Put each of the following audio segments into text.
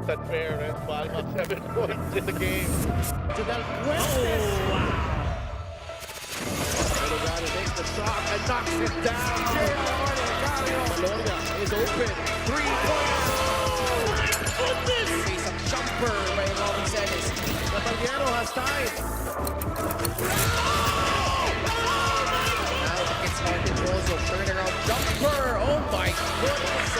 It's unfair, and Balma 7 points in the game. Delgado takes the shot and knocks it down. Malonia is open. 3-point. Isang jumper by Robin Celis. Caballero has time. Now it's Martin Rosso. Turnaround jumper. Oh my goodness.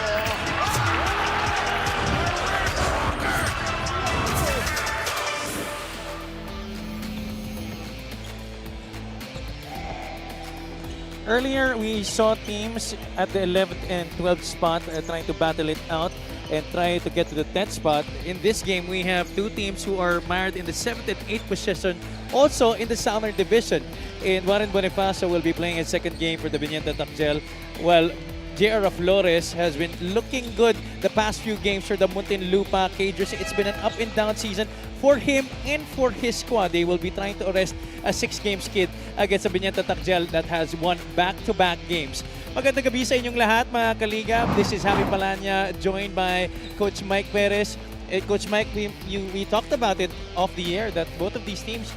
Earlier, we saw teams at the 11th and 12th spot trying to battle it out and try to get to the 10th spot. In this game, we have two teams who are mired in the 7th and 8th position, also in the Southern Division. And Warren Bonifacio will be playing his second game for the Biñan Tatacjel, while J.R. Flores has been looking good the past few games for the Muntinlupa Cagers. It's been an up and down season for him and for his squad. They will be trying to arrest a 6-game skid against the Biñan Tatacjel that has won back-to-back games. Magandang gabi sa inyong lahat, mga kaligab. This is Javi Palanya, joined by Coach Mike Perez. Coach Mike, we talked about it off the air that both of these teams,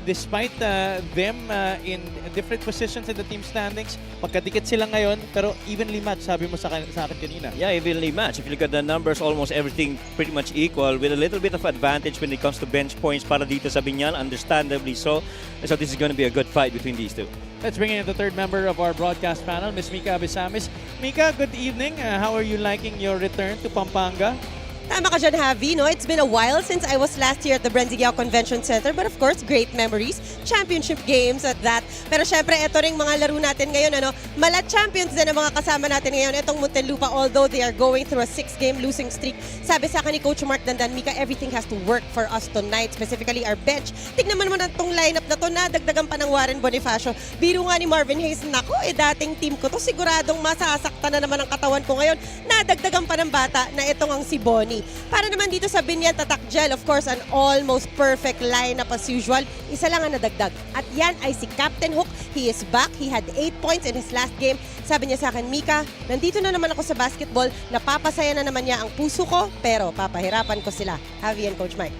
despite them in different positions in the team standings, magkadikit sila ngayon, pero evenly matched, sabi mo sa akin kanina. Yeah, evenly matched. If you look at the numbers, almost everything pretty much equal with a little bit of advantage when it comes to bench points para dito sa Biñan, understandably so. So this is going to be a good fight between these two. Let's bring in the third member of our broadcast panel, Ms. Mika Abisamis. Mika, good evening. How are you liking your return to Pampanga? Tama ka dyan, Javi, no? It's been a while since I was last year at the Brenzigao Convention Center, but of course, great memories. Championship games at that. Pero syempre, ito ring mga laro natin ngayon, ano? Mala champions din ang mga kasama natin ngayon. Itong Muntinlupa, although they are going through a 6-game losing streak. Sabi sa akin ni Coach Mark Dandan, Mika, everything has to work for us tonight, specifically our bench. Tignan mo naman itong lineup na to, nadagdagan pa ng Warren Bonifacio. Biro nga ni Marvin Hayes, nako, dating team ko to, siguradong masasaktan na naman ang katawan ko ngayon. Nadagdagan pa ng bata na itong ang si Bonnie. Para naman dito sa Biñan Tatacjel, of course, an almost perfect lineup as usual. Isa lang ang nadagdag. At yan ay si Captain Hook. He is back. He had 8 points in his last game. Sabi niya sa akin, Mika, nandito na naman ako sa basketball. Napapasaya na naman niya ang puso ko, pero papahirapan ko sila. Javi and Coach Mike.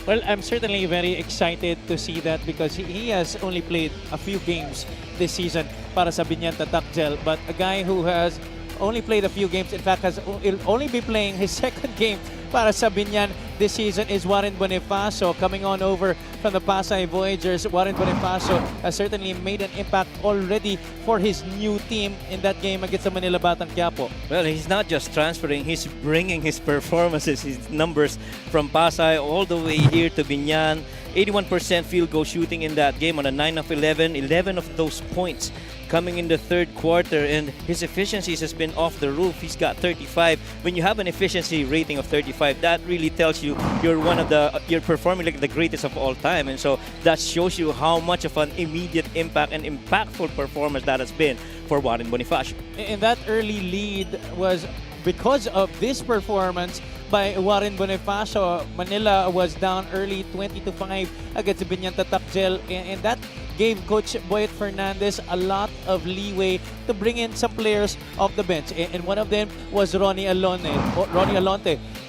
Well, I'm certainly very excited to see that because he has only played a few games this season para sa Biñan Tatacjel. But a guy who has only played a few games, in fact, will only be playing his second game para sa Biñan this season is Warren Bonifacio coming on over from the Pasay Voyagers. Warren Bonifacio has certainly made an impact already for his new team in that game against the Manila Batang Quiapo. Well, he's not just transferring, he's bringing his performances, his numbers from Pasay all the way here to Biñan. 81% field goal shooting in that game on a 9 of 11. 11 of those points coming in the third quarter, and his efficiencies has been off the roof. He's got 35. When you have an efficiency rating of 35, that really tells you you're performing like the greatest of all time, and so that shows you how much of an immediate impact and impactful performance that has been for Warren Bonifacio. And that early lead was because of this performance by Warren Bonifacio. Manila was down early 20-5 against the Biñan Tatacjel, and that gave Coach Boyet Fernandez a lot of leeway to bring in some players off the bench. And one of them was Ronnie Alonte.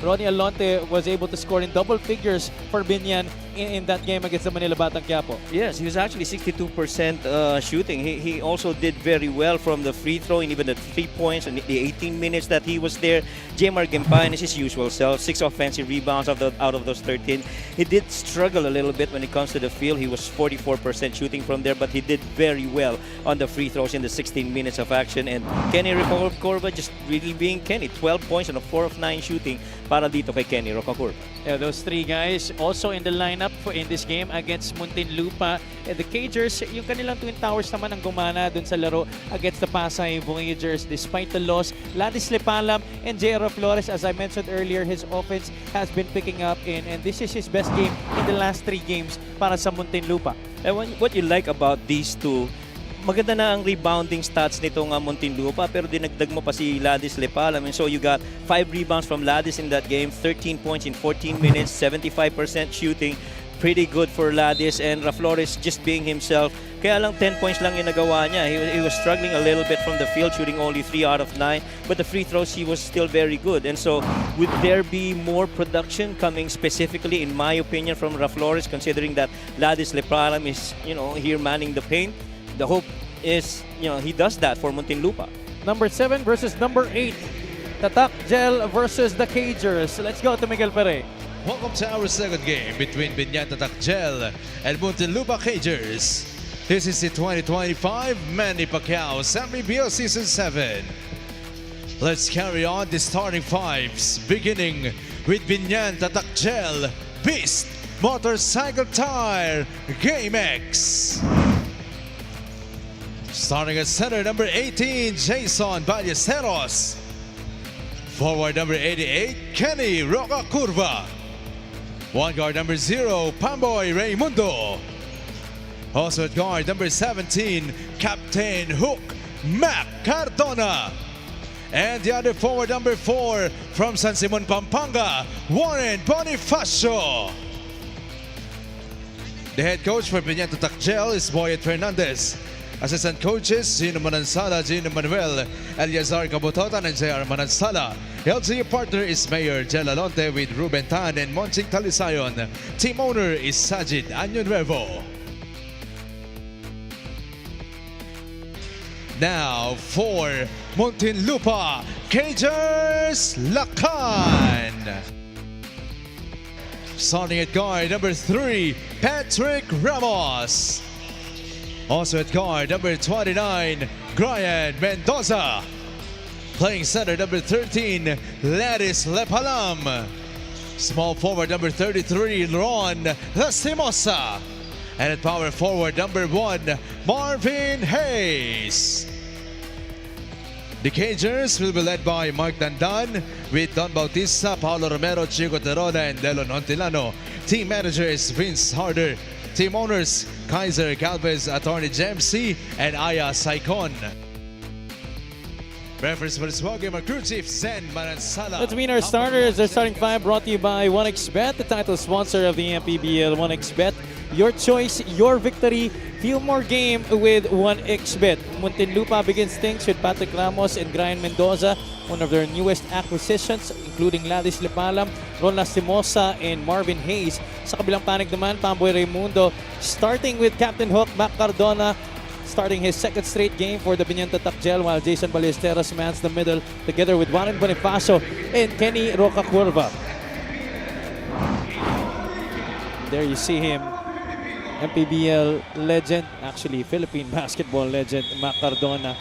Ronnie Alonte was able to score in double figures for Biñan in that game against the Manila Batang Quiapo. Yes, he was actually 62% shooting. He also did very well from the free throw and even the 3 points and the 18 minutes that he was there. Jmar Gimpain is his usual self, 6 offensive rebounds out of those 13. He did struggle a little bit when it comes to the field. He was 44% shooting from there, but he did very well on the free throws in the 16 minutes of action. And Kenny Rocacorba just really being Kenny, 12 points and a 4 of 9 shooting para dito kay Kenny Rocacorba. Yeah, those three guys also in the lineup in this game against Muntinlupa. And the Cagers, yung kanilang Twin Towers naman ang gumana dun sa laro against the Pasay Voyagers. Despite the loss, Ladis Lepalam and J.R. Flores, as I mentioned earlier, his offense has been picking up and this is his best game in the last 3 games para sa Muntinlupa. And what you like about these two, maganda na ang rebounding stats nitong Muntinlupa, pero dinagdag mo pa si Ladis Lepal. I mean, so you got 5 rebounds from Ladis in that game, 13 points in 14 minutes, 75% shooting. pretty good for Ladis, and Raflores just being himself. Kaya lang 10 points lang yung nagawa niya. He was struggling a little bit from the field, shooting only 3 out of 9. But the free throws, he was still very good. And so, would there be more production coming specifically, in my opinion, from Raflores, considering that Ladis Lepralam is, here manning the paint? The hope is, he does that for Muntinlupa. Number 7 versus number 8. Tatak Gel versus the Cagers. Let's go to Miguel Pere. Welcome to our second game between Biñan Tatak Gel and Muntinlupa Cagers. This is the 2025 Manny Pacquiao MPBL Season 7. Let's carry on the starting fives, beginning with Biñan Tatak Gel, Beast, Motorcycle Tire, Game X. Starting at center, number 18, Jason Ballesteros. Forward, number 88, Kenny Roca Curva. One guard, number 0, Pamboy Raimundo. Also at guard, number 17, Captain Hook Mac Cardona. And the other forward, number 4, from San Simon, Pampanga, Warren Bonifacio. The head coach for Biñan Tatak Gel is Boyet Fernandez. Assistant coaches, Gino Manansala, Gino Manuel, Eliazar Cabototan, and J.R. Manansala. LGU partner is Mayor Jel Alonte with Ruben Tan and Monching Talisayon. Team owner is Sajid Anyon Revo. Now for Muntinlupa, Cagers Lakan. Starting at guard, number 3, Patrick Ramos. Also at guard, number 29, Brian Mendoza. Playing center, number 13, Ladis Lepalam. Small forward, number 33, Ron Lastimosa. And at power forward, number 1, Marvin Hayes. The Cagers will be led by Mark Dandan with Don Bautista, Paulo Romero, Chico Terona, and Delon Hontilano. Team manager is Vince Harder. Team owners, Kaiser Galvez, Attorney James C., and Aya Saicon. Reference for this ball game, our crew chief, Zen Manansala. Let's meet our starters. Our starting 5 brought to you by 1xBet, the title sponsor of the MPBL. 1xBet, your choice, your victory. Feel more game with 1xBet. Muntinlupa begins things with Patrick Ramos and Brian Mendoza, one of their newest acquisitions, including Ladis Lepalam, Ron Lastimosa, and Marvin Hayes. Sa kabilang panig naman, Pamboy Raimundo, starting with Captain Hook, Mac Cardona, starting his second straight game for the Biñan Tatak Gel, while Jason Ballesteros mans the middle together with Warren Bonifacio and Kenny Roca Curva. There you see him, MPBL legend, actually Philippine basketball legend, Mac Cardona,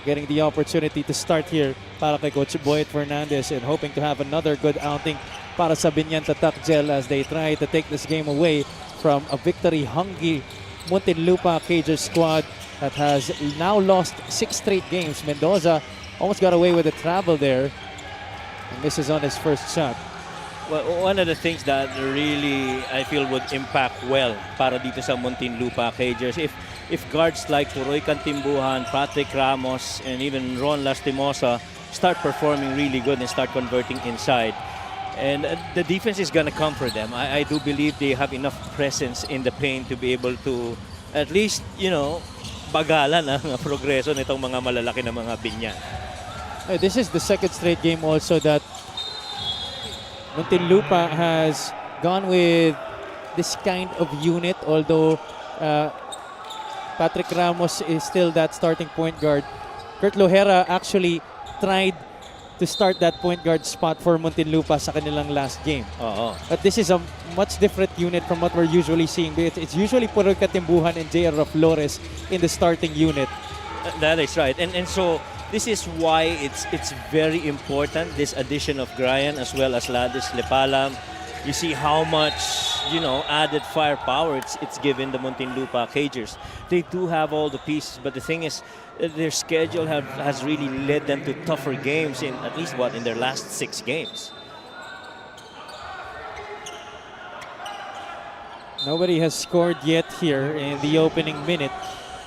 getting the opportunity to start here para kay Coach Boyet Fernandez and hoping to have another good outing para sa Biñan Tatak Gel as they try to take this game away from a victory-hungry Muntinlupa Cagers squad that has now lost 6 straight games. Mendoza almost got away with a travel there and misses on his first shot. Well, one of the things that really I feel would impact well para dito sa Muntinlupa Cagers, if guards like Roy Cantimbuhan, Patrick Ramos, and even Ron Lastimosa start performing really good and start converting inside. And the defense is going to come for them. I do believe they have enough presence in the paint to be able to at least, bagalan ang progreso nitong mga malalaki na mga Biñan. This is the second straight game also that Muntinlupa has gone with this kind of unit, although Patrick Ramos is still that starting point guard. Kurt Lohera actually tried to start that point guard spot for Muntinlupa sa kanilang last game. But this is a much different unit from what we're usually seeing. It's usually Puro Katimbuhan and J.R. Flores in the starting unit. That is right. And so this is why it's very important, this addition of Brian as well as Ladis Lepalam. You see how much, added firepower it's given the Muntinlupa Cagers. They do have all the pieces, but the thing is, their schedule has really led them to tougher games in at least in their last 6 games. Nobody has scored yet here in the opening minute.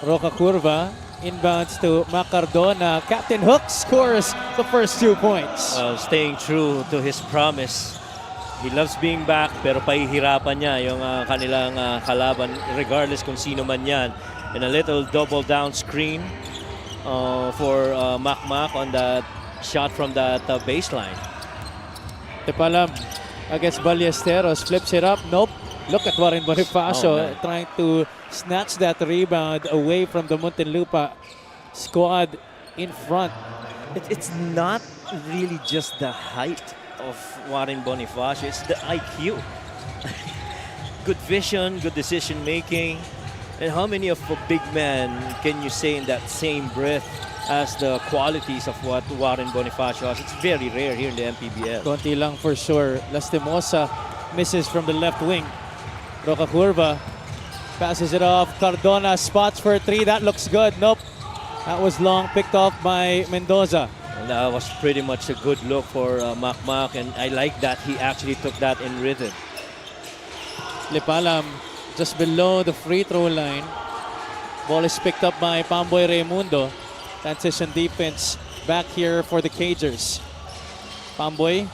Roca Curva inbounds to Mac Cardona. Captain Hook scores the first 2 points. Staying true to his promise. He loves being back, pero pahihirapan niya yung kanilang kalaban, regardless kung sino man yan. And a little double down screen for Makmak on that shot from that baseline. Tepalam against Ballesteros, flips it up. Nope. Look at Warren Bonifacio trying to snatch that rebound away from the Muntinlupa squad in front. It's not really just the height of Warren Bonifacio, it's the IQ. Good vision, good decision making. And how many of a big man can you say in that same breath as the qualities of what Warren Bonifacio has? It's very rare here in the MPBL. Konti lang for sure. Lastimosa misses from the left wing. Roca Curva passes it off. Cardona spots for 3. That looks good. Nope. That was long, picked off by Mendoza. And that was pretty much a good look for Makmak, and I like that he actually took that in rhythm. Lipalam just below the free throw line. Ball is picked up by Pamboy Raimundo. Transition defense back here for the Cagers. Pamboy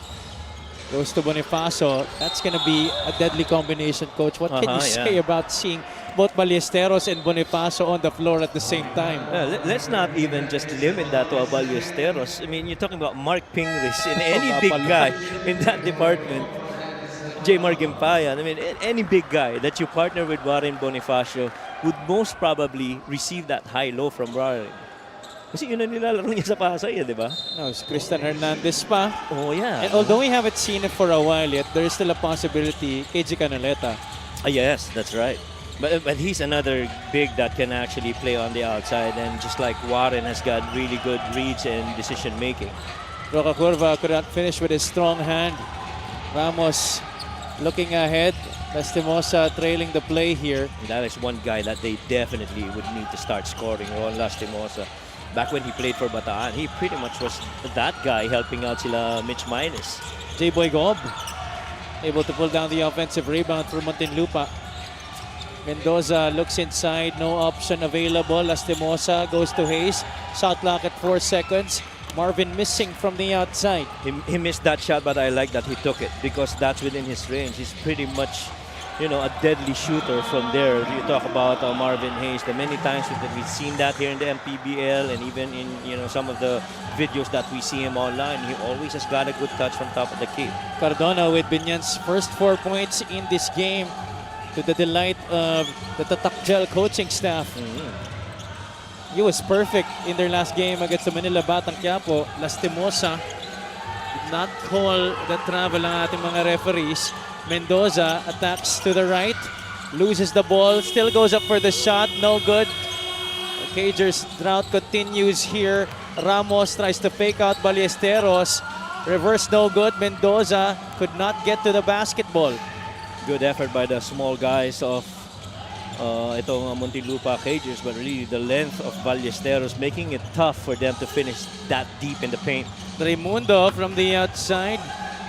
goes to Bonifacio. That's going to be a deadly combination, Coach. What can you say about seeing both Ballesteros and Bonifacio on the floor at the same time? Let's not even just limit that to a Ballesteros. I mean, you're talking about Mark Pingris and any big guy in that department. J. Margimpayan. I mean, any big guy that you partner with Warren Bonifacio would most probably receive that high-low from Warren. Kasi yun ang nilalaro niya sa Pasay, di ba? No, it's Christian Hernandez pa. Oh, yeah. And although we haven't seen it for a while yet, there is still a possibility KG Canaleta. Yes, that's right. But he's another big that can actually play on the outside, and just like Warren has got really good reads and decision making. Roca Curva could not finish with his strong hand. Ramos looking ahead. Lastimosa trailing the play here. That is one guy that they definitely would need to start scoring, Ron Lastimosa. Back when he played for Bataan, he pretty much was that guy helping out sila Mitch Minus. J-Boy Gob able to pull down the offensive rebound for Muntinlupa. Mendoza looks inside, no option available. Lastimosa goes to Hayes. Shot clock at 4 seconds. Marvin missing from the outside. He missed that shot, but I like that he took it because that's within his range. He's pretty much, you know, a deadly shooter from there. You talk about Marvin Hayes. The many times that we've seen that here in the MPBL and even in, you know, some of the videos that we see him online, he always has got a good touch from top of the key. Cardona with Biñan's first 4 points in this game, to the delight of the Tatakjel coaching staff. He was perfect in their last game against the Manila Batang Quiapo. Lastimosa did not call the travel ng ating mga referees. Mendoza attacks to the right, loses the ball, still goes up for the shot, no good. The Cagers' drought continues here. Ramos tries to fake out Ballesteros. Reverse no good. Mendoza could not get to the basketball. Good effort by the small guys of itong Muntinlupa Cagers, but really the length of Ballesteros making it tough for them to finish that deep in the paint. Raimundo from the outside.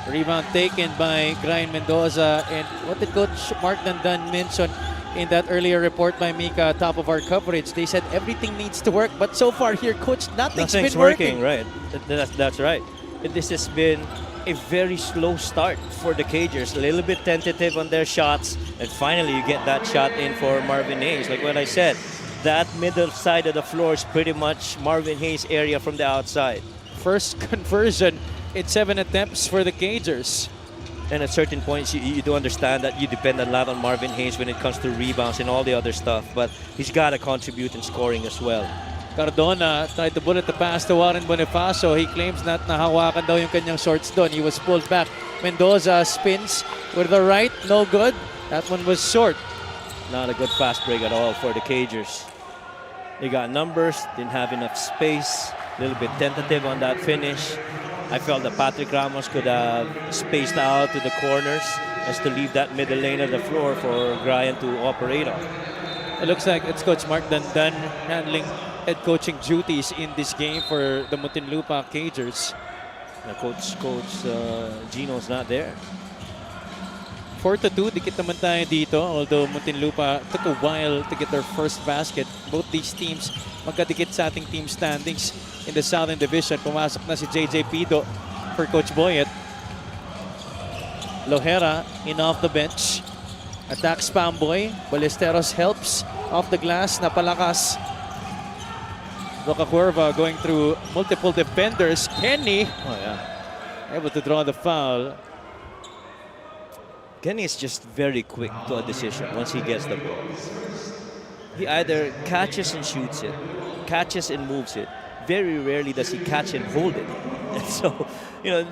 Rebound taken by Grian Mendoza. And what did Coach Mark Dandan mention in that earlier report by Mika, top of our coverage? They said everything needs to work, but so far here, Coach, nothing's been working. Right. That's right. This has been a very slow start for the Cagers. A little bit tentative on their shots, and finally you get that shot in for Marvin Hayes. Like what I said, that middle side of the floor is pretty much Marvin Hayes' area from the outside. First conversion in 7 attempts for the Cagers. And at certain points, you do understand that you depend a lot on Marvin Hayes when it comes to rebounds and all the other stuff, but he's got to contribute in scoring as well. Cardona tried to bullet the pass to Warren Bonifacio. He claims not nahawakan daw yung kanyang shorts doon. He was pulled back. Mendoza spins with the right, no good. That one was short. Not a good fast break at all for the Cagers. They got numbers, didn't have enough space, a little bit tentative on that finish. I felt that Patrick Ramos could have spaced out to the corners as to leave that middle lane of the floor for Grian to operate on. It looks like it's Coach Mark Dandan handling head coaching duties in this game for the Muntinlupa Cagers. Coach Gino's not there. 4-2, dikit naman tayo dito. Although Muntinlupa took a while to get their first basket. Both these teams magkadikit sa ating team standings in the Southern Division. Pumasok na si JJ Pido for Coach Boyet. Lohera in off the bench. Attacks Pamboy. Ballesteros helps off the glass. Napalakas. Roca Cuerva going through multiple defenders. Kenny able to draw the foul. Kenny is just very quick to a decision once he gets the ball. He either catches and shoots it, catches and moves it. Very rarely does he catch and hold it. And so,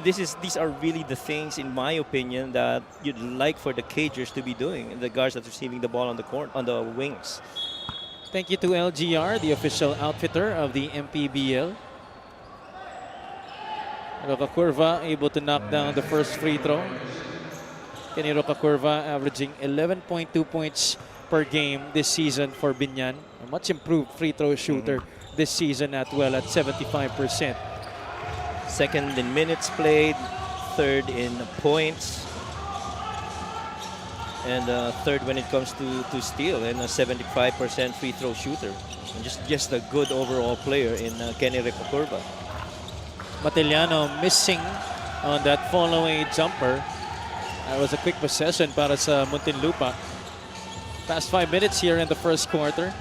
these are really the things, in my opinion, that you'd like for the Cagers to be doing, and the guards that are receiving the ball on the wings. Thank you to LGR, the official outfitter of the MPBL. Roca Cuerva able to knock down the first free throw. Kenny Roca Cuerva averaging 11.2 points per game this season for Biñan. A much improved free throw shooter this season at 75%. Second in minutes played, third in points, and third when it comes to steal, and a 75% free throw shooter. And just a good overall player in Kenny Roca Cuerva. Matellano missing on that follow-away jumper. That was a quick possession para sa Muntinlupa. Past 5 minutes here in the first quarter.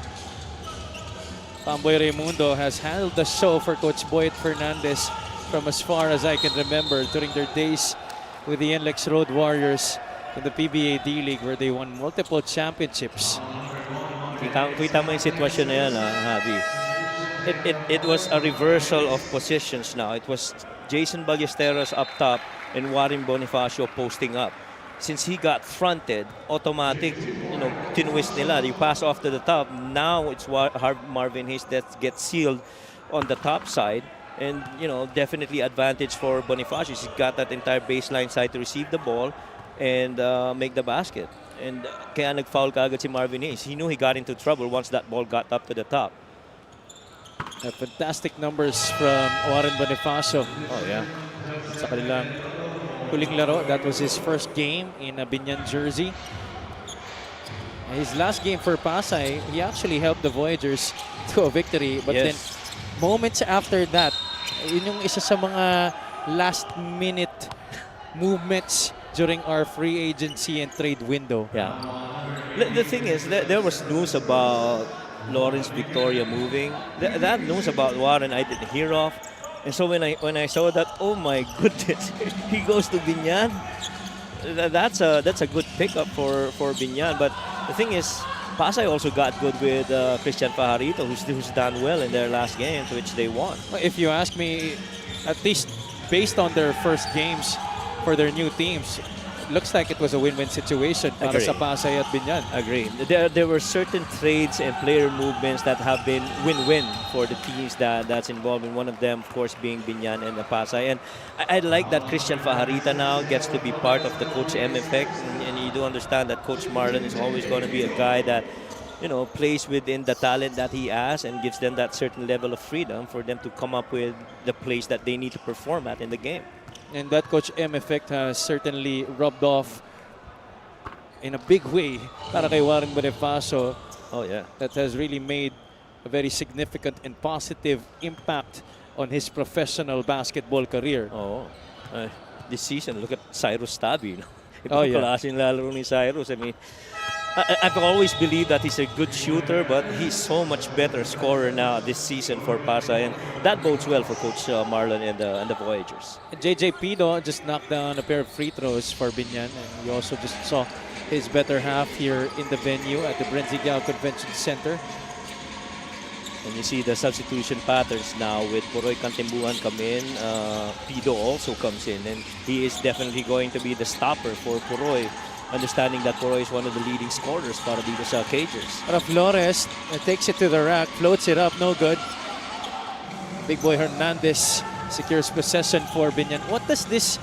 Pamboy Raimundo has handled the show for Coach Boyet Fernandez from as far as I can remember during their days with the NLEX Road Warriors in the PBA D-League, where they won multiple championships. Kita mo yung sitwasyon na yan, Javi. It was a reversal of positions now. It was Jason Ballesteros up top and Warren Bonifacio posting up. Since he got fronted, automatic, tinwist nila. You pass off to the top. Now it's Marvin Hayes that gets sealed on the top side. And, definitely advantage for Bonifacio. He's got that entire baseline side to receive the ball and make the basket. And kaya nag-foul kaagad si Marvin Hayes. He knew he got into trouble once that ball got up to the top. Fantastic numbers from Warren Bonifacio. Oh, yeah. Sa kanilang huling laro, that was his first game in a Biñan jersey. His last game for Pasay, he actually helped the Voyagers to a victory. But then, moments after that, yun yung isa sa mga last-minute movements during our free agency and trade window. Yeah. The thing is, there was news about Lawrence Victoria moving. That news about Warren I didn't hear of. And so when I saw that, oh my goodness, he goes to Biñan. That's a good pickup for Biñan. But the thing is, Pasay also got good with Christian Pajarito, who's done well in their last games, which they won. If you ask me, at least based on their first games for their new teams, looks like it was a win-win situation para sa Pasay at Biñan. Agree. There were certain trades and player movements that have been win-win for the teams that's involved in. One of them, of course, being Biñan and Pasay. And I like that Christian Fajarita now gets to be part of the Coach M effect. And you do understand that Coach Marlon is always going to be a guy that, plays within the talent that he has and gives them that certain level of freedom for them to come up with the plays that they need to perform at in the game. And that Coach M effect has certainly rubbed off in a big way para kay Warren Bonifacio. Oh, yeah. That has really made a very significant and positive impact on his professional basketball career. Oh, this season, look at Cyrus Tabi. Oh, yeah. Klaseng lalaro ni Cyrus. I mean, I've always believed that he's a good shooter, but he's so much better scorer now this season for Pasay, and that bodes well for Coach Marlon and the Voyagers. And JJ Pido just knocked down a pair of free throws for Biñan, and you also just saw his better half here in the venue at the Brenzigao Convention Center. And you see the substitution patterns now with Poroy Cantimbuhan come in. Pido also comes in, and he is definitely going to be the stopper for Poroy. Understanding that Poroy is one of the leading scorers para dito sa Cagers. Flores takes it to the rack, floats it up, no good. Big boy Hernandez secures possession for Biñan. What does this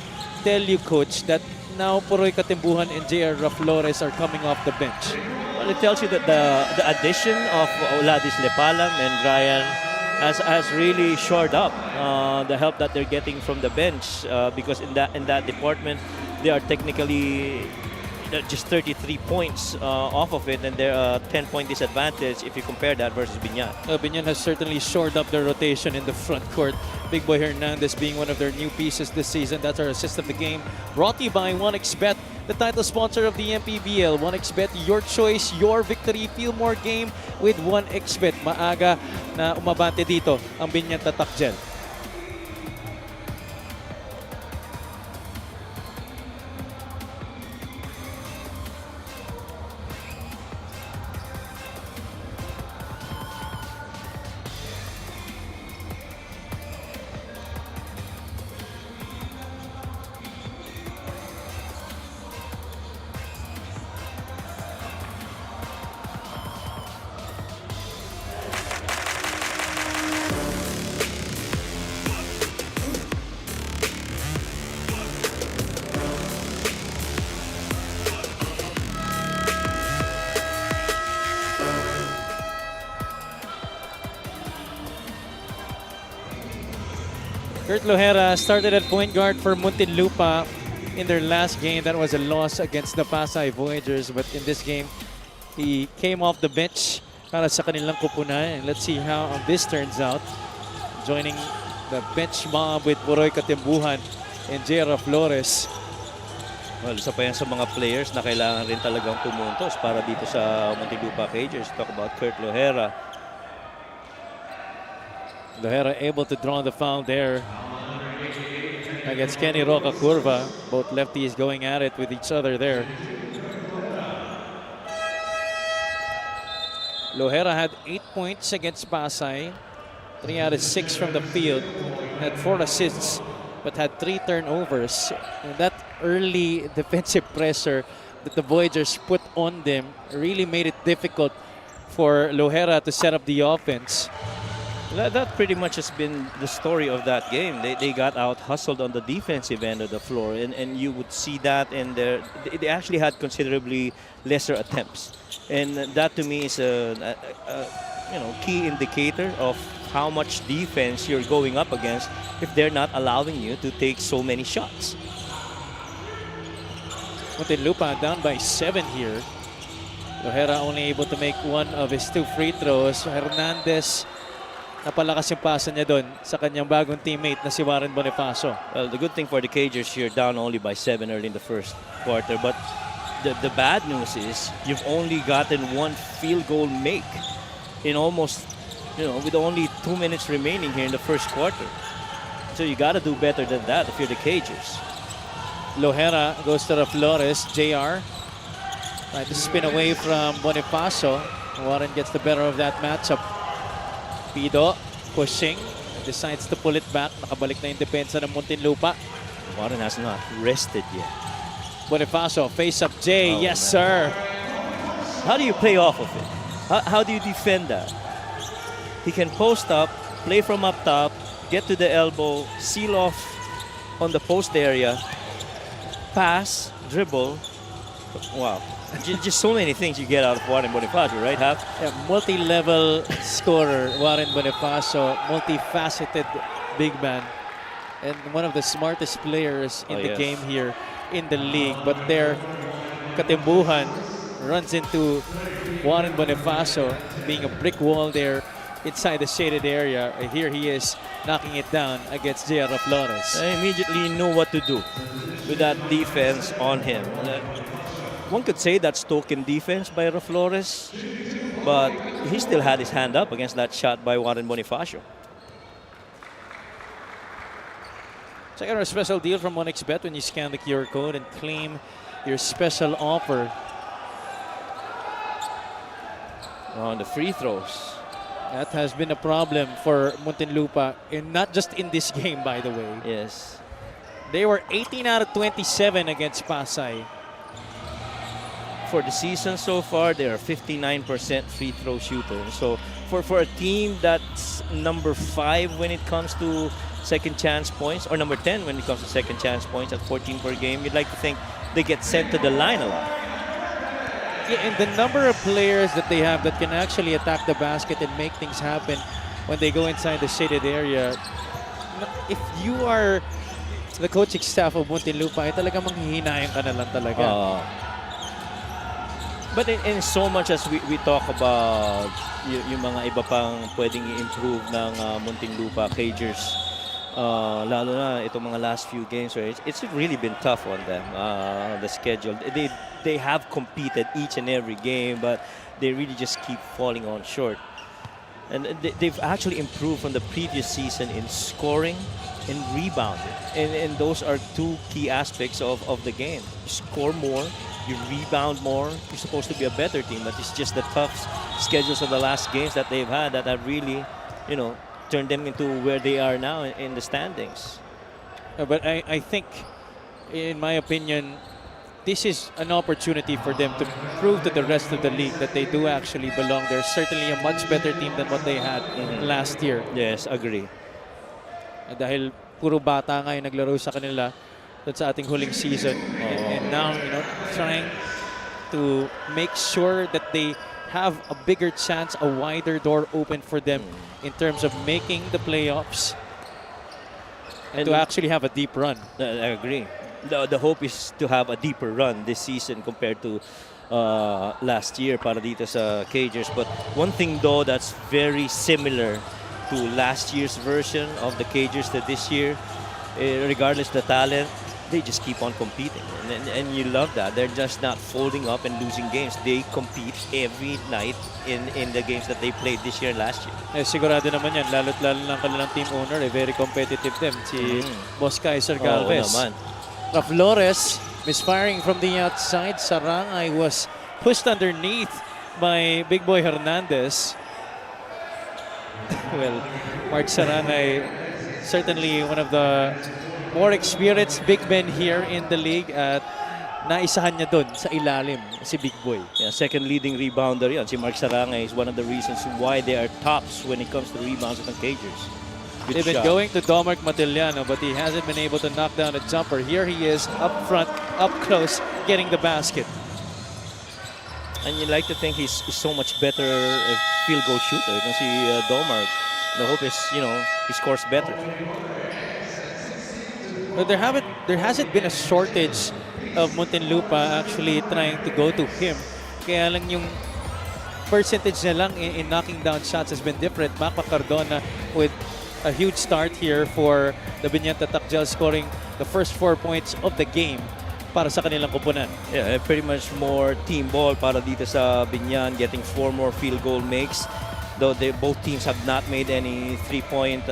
tell you, Coach, that now Poroy Cantimbuhan and J.R. Flores are coming off the bench? Well, it tells you that the addition of Oladis Lepalam and Ryan has really shored up the help that they're getting from the bench because in that department they are technically just 33 points off of it, and they're a 10-point disadvantage if you compare that versus Biñan. Biñan has certainly shored up their rotation in the front court Big Boy Hernandez being one of their new pieces this season. That's our assist of the game. Brought to you by 1xBet, the title sponsor of the MPBL. 1xBet, your choice, your victory. Feel more game with 1xBet. Maaga na umabante dito ang Biñan Tatak Gel. Kurt Lohera started at point guard for Muntinlupa in their last game. That was a loss against the Pasay Voyagers. But in this game, he came off the bench para sa kanilang kupunan. And let's see how this turns out. Joining the bench mob with Poroy Katimbuhan and J.R. Flores. Well, isa pa yan sa mga players na kailangan rin talagang pumuntos para dito sa Muntinlupa Cagers. Talk about Kurt Lohera. Lohera able to draw the foul there against Kenny Roca Curva. Both lefties going at it with each other there. Lohera had 8 points against Pasay. 3 out of 6 from the field. Had 4 assists, but had 3 turnovers. And that early defensive pressure that the Voyagers put on them really made it difficult for Lohera to set up the offense. That pretty much has been the story of that game. They got out hustled on the defensive end of the floor, and you would see that in their. They actually had considerably lesser attempts, and that to me is a key indicator of how much defense you're going up against if they're not allowing you to take so many shots. Muntinlupa down by 7 here. Lohera only able to make 1 of his 2 free throws. Hernandez, napalakas yung pasa niya doon sa kanyang bagong teammate na si Warren Bonifacio. Well, the good thing for the Cagers here, down only by 7 early in the first quarter. But the bad news is you've only gotten 1 field goal make in almost, with only 2 minutes remaining here in the first quarter. So you got to do better than that if you're the Cagers. Lohera goes to the Flores. JR trying to spin away from Bonifacio. Warren gets the better of that matchup. Pido pushing, decides to pull it back. Nakabalik na yung depensa ng Muntinlupa. Warren has not rested yet. Bonifacio, face up Jay. Yes, man. sir. How do you play off of it? How do you defend that? He can post up, play from up top, get to the elbow, seal off on the post area, pass, dribble. Wow. Just so many things you get out of Warren Bonifacio, right, Haf? Yeah, multi-level scorer, Warren Bonifacio, multifaceted big man, and one of the smartest players in the game here in the league. But there, Katimbuhan runs into Warren Bonifacio, being a brick wall there inside the shaded area. Here he is knocking it down against J.R. Flores. I immediately knew what to do with that defense on him. One could say that's token defense by Flores, but he still had his hand up against that shot by Warren Bonifacio. Check out our special deal from 1xBet when you scan the QR code and claim your special offer. On the free throws. That has been a problem for Muntinlupa, and not just in this game, by the way. Yes. They were 18 out of 27 against Pasay. For the season so far, they are 59% free throw shooter. So for a team that's number 5 when it comes to second chance points, or number 10 when it comes to second chance points at 14 per game, you'd like to think they get sent to the line a lot. Yeah, and the number of players that they have that can actually attack the basket and make things happen when they go inside the shaded area. If you are the coaching staff of Muntinlupa, ay talagang manghihinayan ka na lang talaga. But in so much as we talk about yung mga iba pang pwedeng i-improve ng Muntinlupa Cagers, Lalo na itong mga last few games where it's really been tough on them, the schedule. They have competed each and every game, but they really just keep falling on short. And they've actually improved from the previous season in scoring and rebounding. And those are two key aspects of the game. You score more, you rebound more. You're supposed to be a better team, but it's just the tough schedules of the last games that they've had that have really, turned them into where they are now in the standings. But I think, in my opinion, this is an opportunity for them to prove to the rest of the league that they do actually belong. They're certainly a much better team than what they had last year. Yes, agree. Dahil puro bata nga yung naglaro sa kanila sa ating huling season. And now, trying to make sure that they have a bigger chance, a wider door open for them in terms of making the playoffs and to actually have a deep run. I agree. The hope is to have a deeper run this season compared to last year para dito sa Cagers. But one thing though that's very similar to last year's version of the Cagers to this year, regardless the talent, they just keep on competing. And you love that. They're just not folding up and losing games. They compete every night in the games that they played this year and last year. Sigurado naman yan. Lalo ng kanilang team owner. Very competitive them. Si Boss Kaiser Galvez. Flores misfiring from the outside. Sarangay was pushed underneath by Big Boy Hernandez. Well, Mark Sarangay, certainly one of the more experienced big men here in the league at naisahan niya dun sa ilalim si Big Boy. Yeah, second leading rebounder yan. Si Mark Sarangay is one of the reasons why they are tops when it comes to rebounds at the Cagers. They've been going to Domark Matiliano, but he hasn't been able to knock down a jumper. Here he is up front, up close, getting the basket. And you like to think he's so much better field goal shooter than si Domark. The hope is, he scores better. But there hasn't been a shortage of Muntinlupa actually trying to go to him. Kaya lang yung percentage na lang in knocking down shots has been different. Mac Cardona with a huge start here for the Biñan Tatakjel, scoring the first 4 points of the game para sa kanilang kupunan. Yeah, pretty much more team ball para dito sa Biñan, getting 4 more field goal makes. Though both teams have not made any 3-point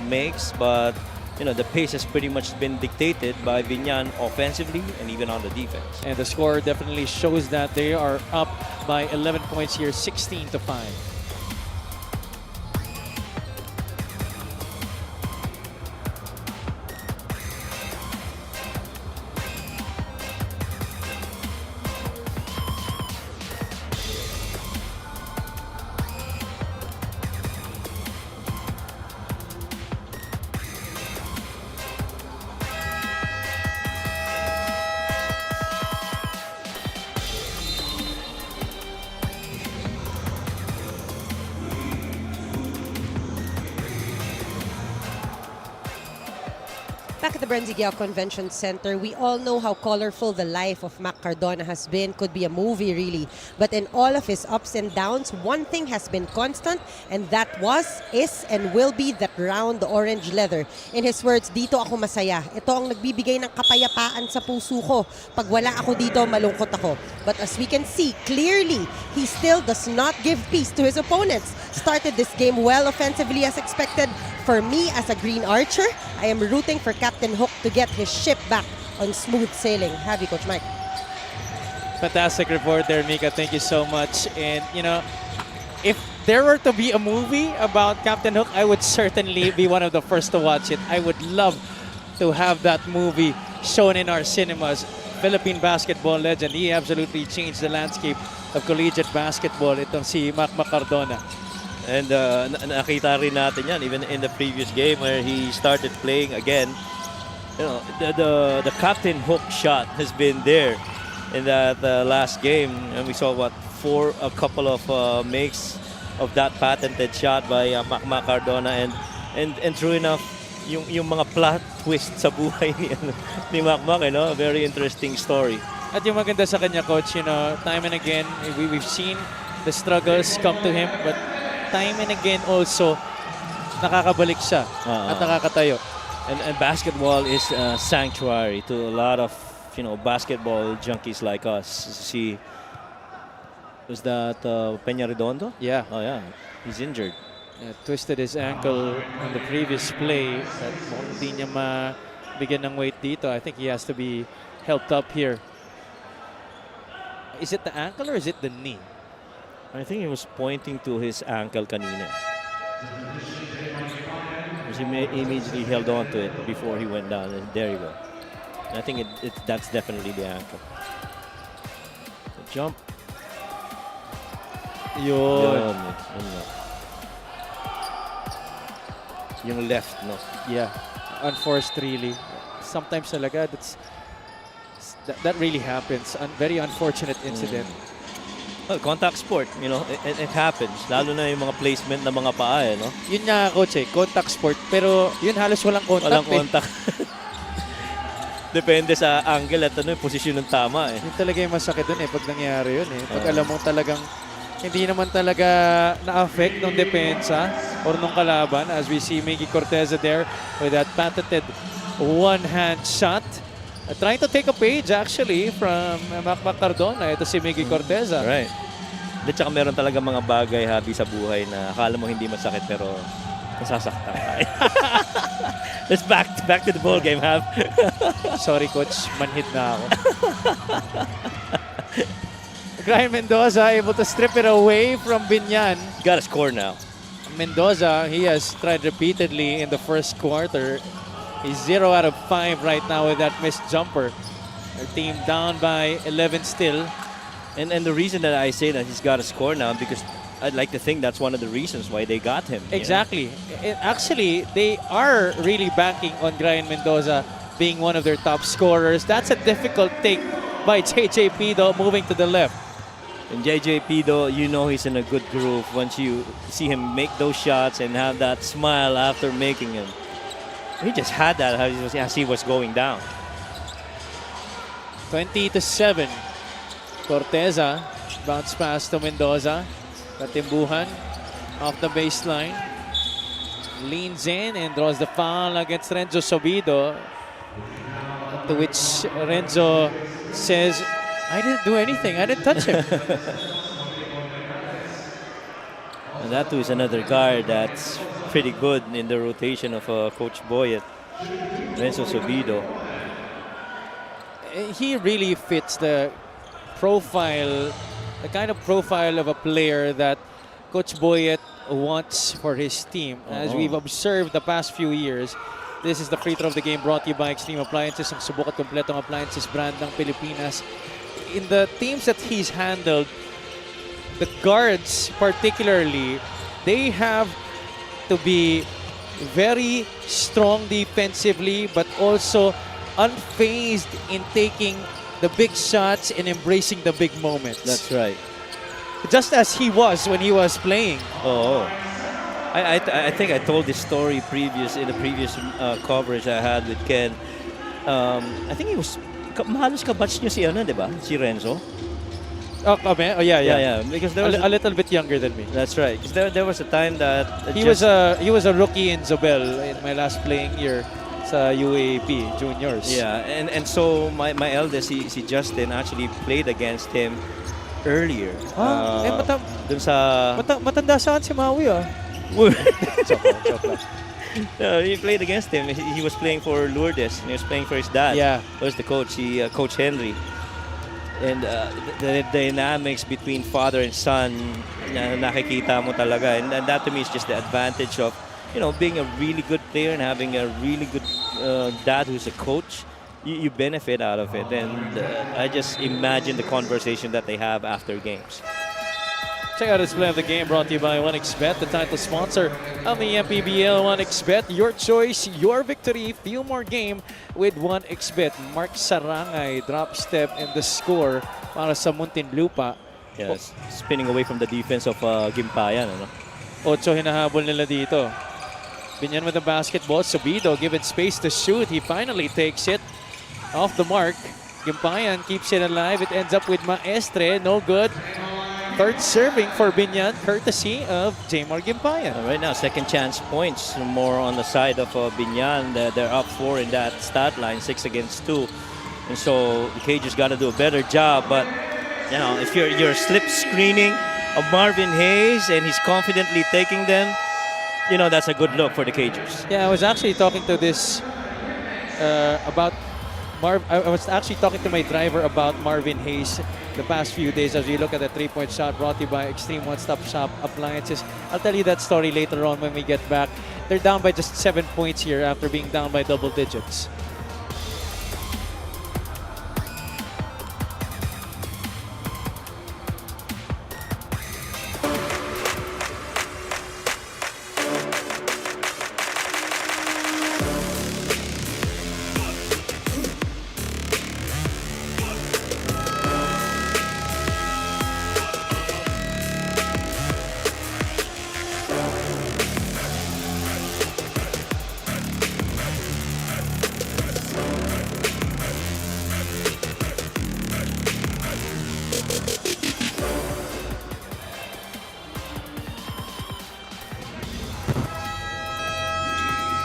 makes, but the pace has pretty much been dictated by Biñan offensively and even on the defense. And the score definitely shows that they are up by 11 points here, 16-5. Back at the Brenziguiao Convention Center, we all know how colorful the life of Mac Cardona has been. Could be a movie, really. But in all of his ups and downs, one thing has been constant, and that is, and will be that round orange leather. In his words, dito ako masaya. Ito ang nagbibigay ng kapayapaan sa puso ko. Pag wala ako dito, malungkot ako. But as we can see, clearly, he still does not give peace to his opponents. Started this game well offensively as expected. For me, as a Green Archer, I am rooting for Captain Hook to get his ship back on smooth sailing. Have you, Coach Mike? Fantastic report there, Mika. Thank you so much. And, if there were to be a movie about Captain Hook, I would certainly be one of the first to watch it. I would love to have that movie shown in our cinemas. Philippine basketball legend. He absolutely changed the landscape of collegiate basketball. Itong si Mac Cardona. And nakita rin natin yan even in the previous game where he started playing again. The Captain Hook shot has been there in that last game, and we saw a couple of makes of that patented shot by Mac Cardona, and true enough, yung mga plot twist sa buhay ni Mac, a very interesting story. At yung maganda sa kanya, Coach, time and again, we've seen the struggles come to him, but time and again also, nakakabalik siya at nakakatayo. And basketball is a sanctuary to a lot of, basketball junkies like us. See, was that Peña Redondo? Yeah. Oh, yeah. He's injured. Twisted his ankle on the previous play. At hindi niya mabigyan ng weight dito. I think he has to be helped up here. Is it the ankle or is it the knee? I think he was pointing to his ankle kanina. He immediately held on to it before he went down. And there you go. And I think that's definitely the ankle. The jump. Yun. Yung left, no? Yeah. Unforced, really. Sometimes talaga, that really happens. Very unfortunate incident. Well, contact sport, it happens. Lalo na yung mga placement ng mga paa, no? Yun nga, coach, contact sport. Pero yun halos walang contact. Walang contact. Depende sa angle at yung posisyon ng tama, eh. Yun talaga yung masakit dun, pag nangyari yun, Pag alam mong talagang hindi naman talaga na-affect ng depensa or nung kalaban, as we see Miggy Corteza there with that patented one-hand shot. Trying to take a page actually from Macmac Cardona. Ito si Miggy Corteza. Right. At saka meron talaga mga bagay, habi sa buhay na akala mo hindi masakit pero nasasaktan tayo. Let's back to the ball game, Hab. Sorry, coach. Manhid na ako. Ryan Mendoza able to strip it away from Biñan. Got to score now. Mendoza, he has tried repeatedly in the first quarter. He's 0 out of 5 right now with that missed jumper. Our team down by 11 still. And the reason that I say that he's got to score now, because I'd like to think that's one of the reasons why they got him. Exactly. Actually, they are really banking on Ryan Mendoza being one of their top scorers. That's a difficult take by JJ Pido moving to the left. And JJ Pido, he's in a good groove once you see him make those shots and have that smile after making them. He just had that as he was going down. 20-7. Corteza bounce pass to Mendoza. Katimbuhan off the baseline. Leans in and draws the foul against Renzo Sobido. To which Renzo says, I didn't do anything. I didn't touch him. And that too is another guard that's pretty good in the rotation of Coach Boyet, Renzo Sobido. He really fits the profile, the kind of profile of a player that Coach Boyet wants for his team. As we've observed the past few years, this is the free throw of the game brought to you by Extreme Appliances, ang subok at kompletong appliances brand ng Pilipinas. In the teams that he's handled, the guards particularly, they have to be very strong defensively but also unfazed in taking the big shots and embracing the big moments. That's right. Just as he was when he was playing. I think I told this story in the previous coverage I had with Ken. I think he was halos kabatch niyo si di ba? Si Renzo. Oh, kami? Oh, yeah. Because there was a little bit younger than me. That's right. Because there was a time that he was a rookie in Zobel in my last playing year sa UAP juniors. Yeah, and so my eldest si Justin actually played against him earlier. Dun sa matanda saan si Maui joke lang. He played against him. He was playing for Lourdes. And he was playing for his dad. Yeah. Who was the coach? Coach Henry. And the dynamics between father and son, nakikita mo talaga. And that to me is just the advantage of, being a really good player and having a really good dad who's a coach. You benefit out of it. And I just imagine the conversation that they have after games. Check out this play of the game brought to you by 1xBet, the title sponsor of the MPBL. 1xBet, your choice, your victory. Feel more game with 1xBet. Mark Sarangay drop step in the score para sa Muntinlupa. Yes, spinning away from the defense of Gimpayan. 8 hinahabol nila dito. Biñan with the basketball. Sobido given space to shoot. He finally takes it off the mark. Gimpayan keeps it alive. It ends up with Maestre. No good. start serving for Biñan, courtesy of Jmar Gimpayan. Right now, second chance points more on the side of Biñan. They're up 4 in that stat line, 6 against 2. And so the Cagers got to do a better job. But, you know, if you're slip screening of Marvin Hayes and he's confidently taking them, you know, that's a good look for the Cagers. Yeah, I was actually talking to this about I was actually talking to my driver about Marvin Hayes the past few days as we look at the three-point shot brought to you by Extreme One-Stop Shop Appliances. I'll tell you that story later on when we get back. They're down by just 7 points here after being down by double digits.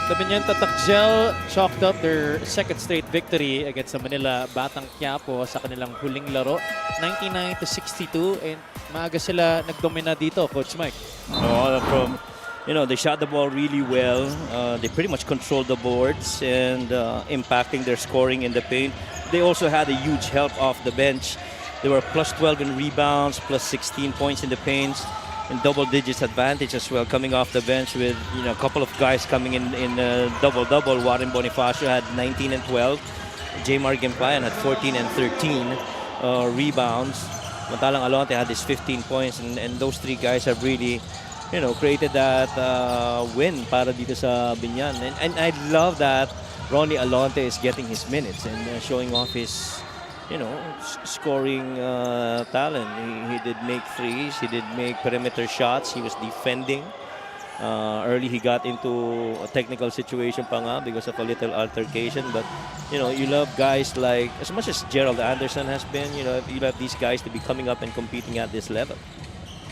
The Biñan Tatakgel chalked up their second straight victory against the Manila Batang Quiapo sa kanilang huling laro, 99-62, and maaga sila nagdomina dito, Coach Mike. They shot the ball really well. They pretty much controlled the boards and impacting their scoring in the paint. They also had a huge help off the bench. They were plus 12 in rebounds, plus 16 points in the paints, and double digits advantage as well, coming off the bench with a couple of guys coming in double-double. Warren Bonifacio had 19 and 12. Jmar Gimpayan had 14 and 13 rebounds. Mantalang Alonte had his 15 points, and those three guys have really created that win para dito sa Biñan. And I love that Ronnie Alonte is getting his minutes and showing off his scoring talent. He did make threes. He did make perimeter shots. He was defending. Early he got into a technical situation pa nga because of a little altercation. But, you love guys like, as much as Gerald Anderson has been, you love these guys to be coming up and competing at this level.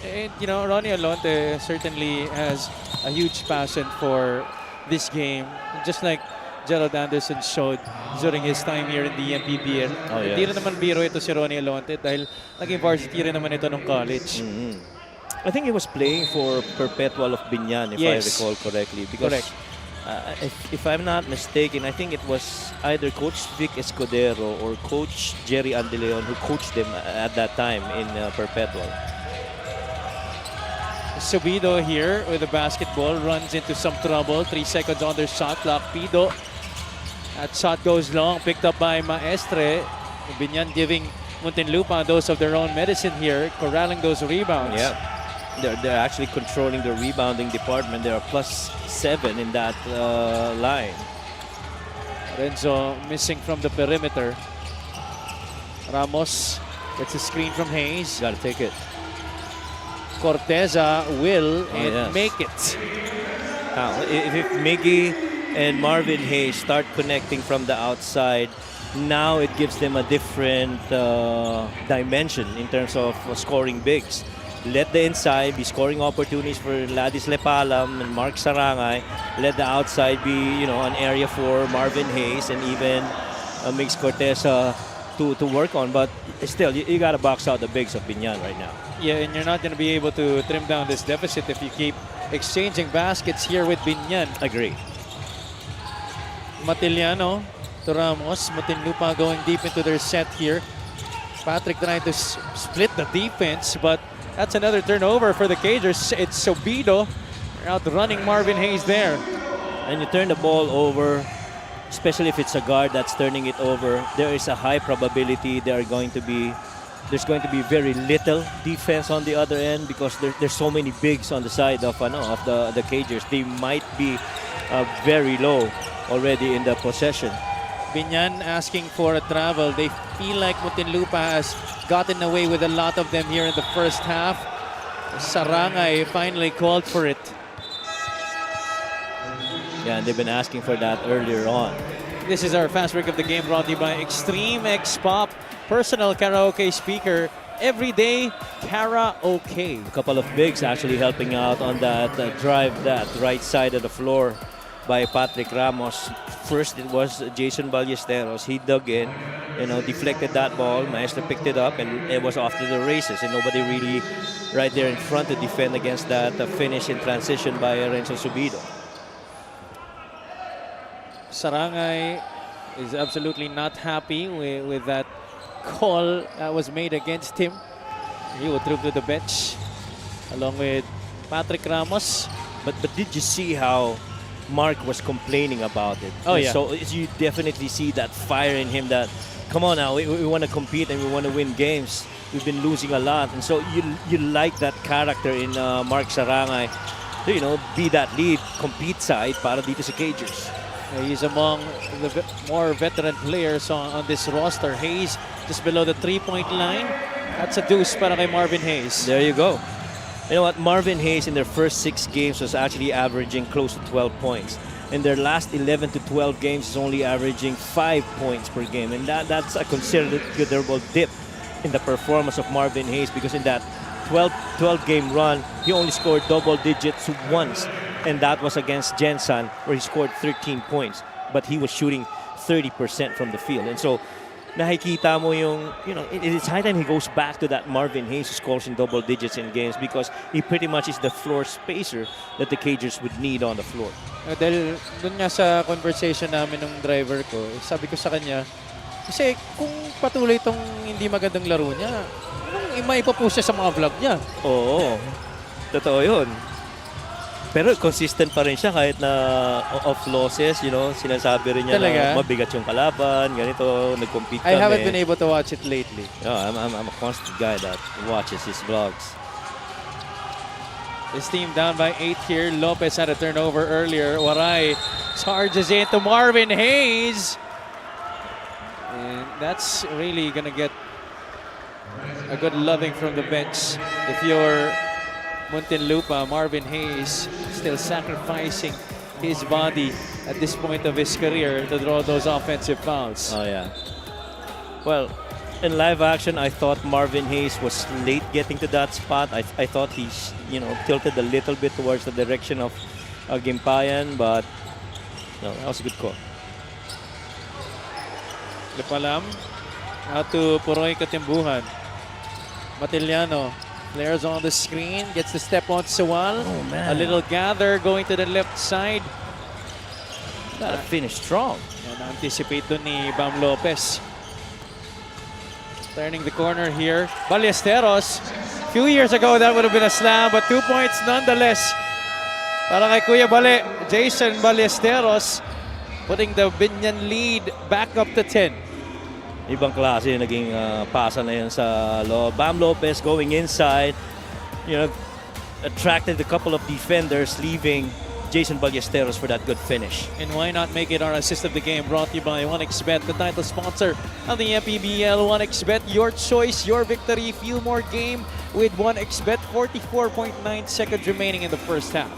And, Ronnie Alonte certainly has a huge passion for this game. Just like Gerald Anderson showed during his time here in the MPBL. Oh, yes. Hindi rin naman biro ito si Ronnie Alonte dahil naging varsity rin naman ito nung college. I think he was playing for Perpetual of Biñan, if I recall correctly. Because, correct. If I'm not mistaken, I think it was either Coach Vic Escudero or Coach Jerry Andeleon who coached them at that time in Perpetual. Subido here with the basketball, runs into some trouble. 3 seconds on their shot clock. Pido. That shot goes long, picked up by Maestre. Biñan giving Muntinlupa a dose of their own medicine here, corralling those rebounds. Yeah, they're actually controlling the rebounding department. They are plus 7 in that line. Renzo missing from the perimeter. Ramos gets a screen from Hayes. Got to take it. Corteza will make it. Now, if Miggy and Marvin Hayes start connecting from the outside, now it gives them a different dimension in terms of scoring bigs. Let the inside be scoring opportunities for Ladis Lepalam and Mark Sarangay. Let the outside be, an area for Marvin Hayes and even Mix Corteza to work on. But still, you got to box out the bigs of Biñan right now. Yeah, and you're not going to be able to trim down this deficit if you keep exchanging baskets here with Biñan. Agree. Matiliano to Ramos. Muntinlupa going deep into their set here. Patrick trying to split the defense, but that's another turnover for the Cagers. It's Subido. They're out running Marvin Hayes there. And you turn the ball over, especially if it's a guard that's turning it over, there is a high probability there's going to be very little defense on the other end because there's so many bigs on the side of the Cagers. They might be very low already in the possession. Biñan asking for a travel. They feel like Muntinlupa has gotten away with a lot of them here in the first half. Sarangay finally called for it. Yeah, and they've been asking for that earlier on. This is our fast break of the game brought to you by Extreme X Pop, personal karaoke speaker everyday karaoke. A couple of bigs actually helping out on that drive, that right side of the floor by Patrick Ramos. First, it was Jason Ballesteros. He dug in, deflected that ball. Maestro picked it up, and it was off to the races. And nobody really right there in front to defend against that finish in transition by Renzo Subido. Sarangay is absolutely not happy with that call that was made against him. He would throw to the bench along with Patrick Ramos. But did you see how Mark was complaining about it? Oh, yeah. So you definitely see that fire in him that, come on now, we want to compete and we want to win games. We've been losing a lot. And so you like that character in Mark Sarangay to, be that lead, compete side para dito sa Cagers. He's among the more veteran players on this roster. Hayes just below the 3-point line. That's a deuce para kay Marvin Hayes. There you go. You know what? Marvin Hayes in their first 6 games was actually averaging close to 12 points. In their last 11 to 12 games, is only averaging 5 points per game. And that's a considerable dip in the performance of Marvin Hayes, because in that 12-game run, he only scored double digits once. And that was against Jensen, where he scored 13 points. But he was shooting 30% from the field. And so, nakikita mo yung, it's high time he goes back to that Marvin Hayes who scores in double digits in games, because he pretty much is the floor spacer that the Cagers would need on the floor. Dahil dun nga sa conversation namin ng driver ko, sabi ko sa kanya, kasi kung patuloy itong hindi magandang laro niya, maipapost siya sa mga vlog niya. Oo, totoo yun. Pero consistent pa rin siya kahit na off losses, sinasabi rin niya Talaga? na mabigat yung kalaban, ganito, nag-compete I kami. haven't been able to watch it lately. Yeah, I'm a constant guy that watches his vlogs. This team down by 8 here. Lopez had a turnover earlier. Waray charges into Marvin Hayes. And that's really going to get a good loving from the bench. If you're Muntinlupa, Marvin Hayes still sacrificing his body at this point of his career to draw those offensive fouls. Oh, yeah. Well, in live action, I thought Marvin Hayes was late getting to that spot. I thought he, tilted a little bit towards the direction of Gimpayan, but no, that was a good call. Lipalam out to Poroy Katimbuhan. Matiliano, players on the screen, gets the step on Sewal. Oh, man. A little gather going to the left side. Gotta finish strong. And anticipate doon ni Bam Lopez. Turning the corner here. Ballesteros. A few years ago, that would have been a slam, but 2 points nonetheless. Para kay Kuya Bale, Jason Ballesteros putting the Biñan lead back up to 10. Ibang klase yung naging pasa na yun sa loob. Bam Lopez going inside, attracted a couple of defenders, leaving Jason Ballesteros for that good finish. And why not make it our assist of the game, brought to you by 1xBet, the title sponsor of the MPBL. 1xBet, your choice, your victory. Feel more game with 1xBet. 44.9 seconds remaining in the first half.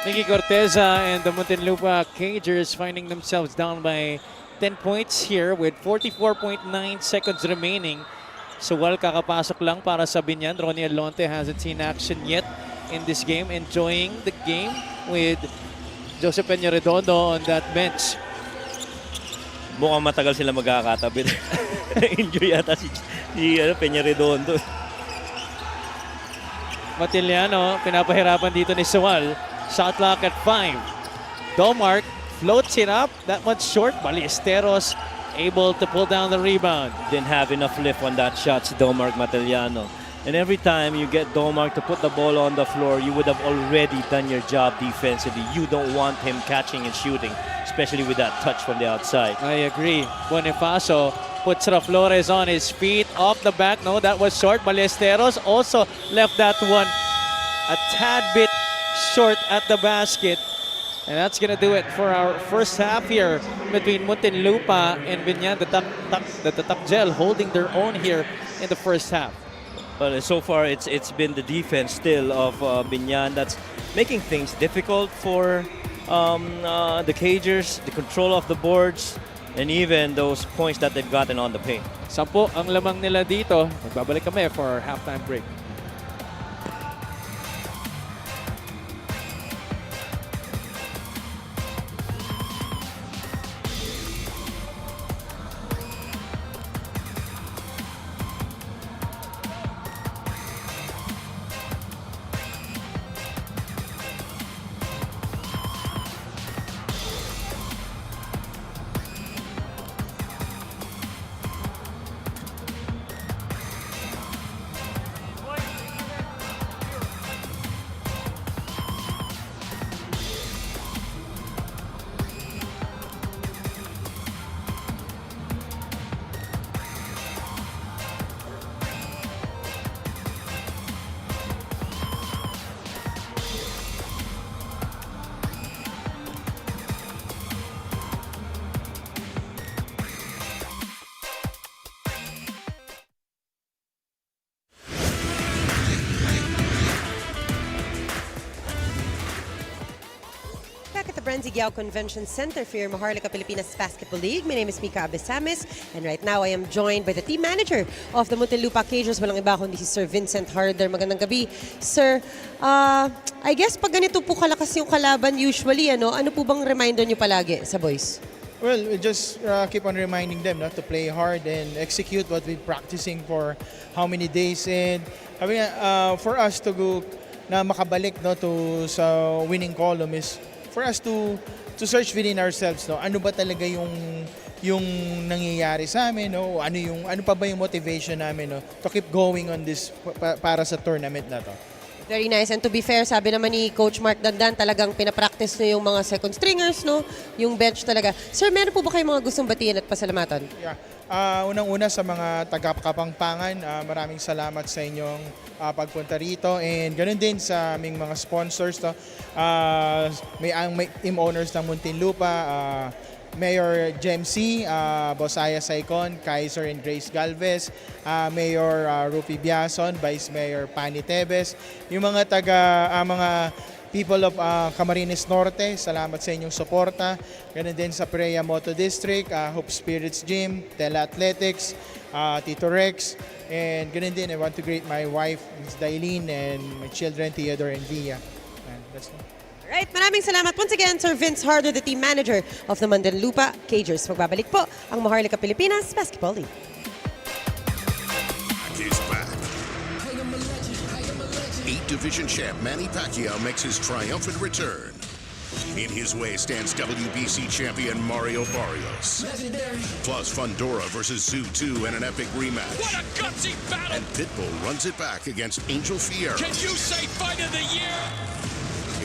Nicky Corteza and the Muntinlupa Cagers finding themselves down by 10 points here with 44.9 seconds remaining. Sewal kakapasok lang para sa Biñan. Ronnie Alonte hasn't seen action yet in this game. Enjoying the game with Joseph Peña-Redondo on that bench. Mukhang matagal sila magkakatabi. Enjoy yata si Peña-Redondo. Matiliano, pinapahirapan dito ni Sewal. Shot clock at 5. Domark floats it up. That one's short. Ballesteros able to pull down the rebound. Didn't have enough lift on that shot, si Domark Matellano. And every time you get Domark to put the ball on the floor, you would have already done your job defensively. You don't want him catching and shooting, especially with that touch from the outside. I agree. Bonifacio puts Flores on his feet. Off the back. No, that was short. Ballesteros also left that one a tad bit short at the basket. And that's going to do it for our first half here between Muntinlupa and Biñan. The Tatak holding their own here in the first half. But so far, it's been the defense still of Biñan that's making things difficult for the Cagers, the control of the boards, and even those points that they've gotten on the paint. 10 ang lamang nila dito. Magbabalik kami for our halftime break. Back at the Branzigiao Convention Center for your Maharlika Pilipinas Basketball League. My name is Mika Abesamis, and right now I am joined by the team manager of the Muntinlupa Cagers. Walang iba kundi si Sir Vincent Harder. Magandang gabi. Sir, I guess pag ganito po kalakas yung kalaban usually, ano po bang reminder nyo palagi sa boys? Well, we just keep on reminding them to play hard and execute what we've been practicing for how many days. And for us to go na makabalik to sa winning column is for us to search within ourselves, ano ba talaga yung nangyayari sa amin, ano pa ba yung motivation namin to keep going on this para sa tournament na to. Very nice. And to be fair, sabi naman ni Coach Mark Dandan, talagang pinapractice nyo yung mga second stringers, yung bench talaga. Sir, meron po ba kayong mga gustong batiin at pasalamatan? Yeah. Unang-una sa mga taga-Kapampangan, maraming salamat sa inyong pagpunta rito, and ganoon din sa aming mga sponsors may team owners ng Muntinlupa, Mayor Jemcy, Boss Aya Saicon, Kaiser and Grace Galvez, Mayor Rupi Biason, Vice Mayor Pani Tebes, yung mga mga people of Camarines Norte, salamat sa inyong suporta. Ganun din sa Perea Moto District, Hope Spirits Gym, Tela Athletics, Tito Rex, and ganun din, I want to greet my wife, Ms. Dailene, and my children, Theodore and Via. And that's all. Right, maraming salamat once again, Sir Vince Harder, the team manager of the Muntinlupa Cagers. Magbabalik po ang Maharlika Pilipinas Basketball League. Is back. 8-division champ Manny Pacquiao makes his triumphant return. In his way stands WBC champion Mario Barrios. Legendary. Plus Fundora versus Zoo 2 in an epic rematch. What a gutsy battle! And Pitbull runs it back against Angel Fierro. Can you say fight of the year?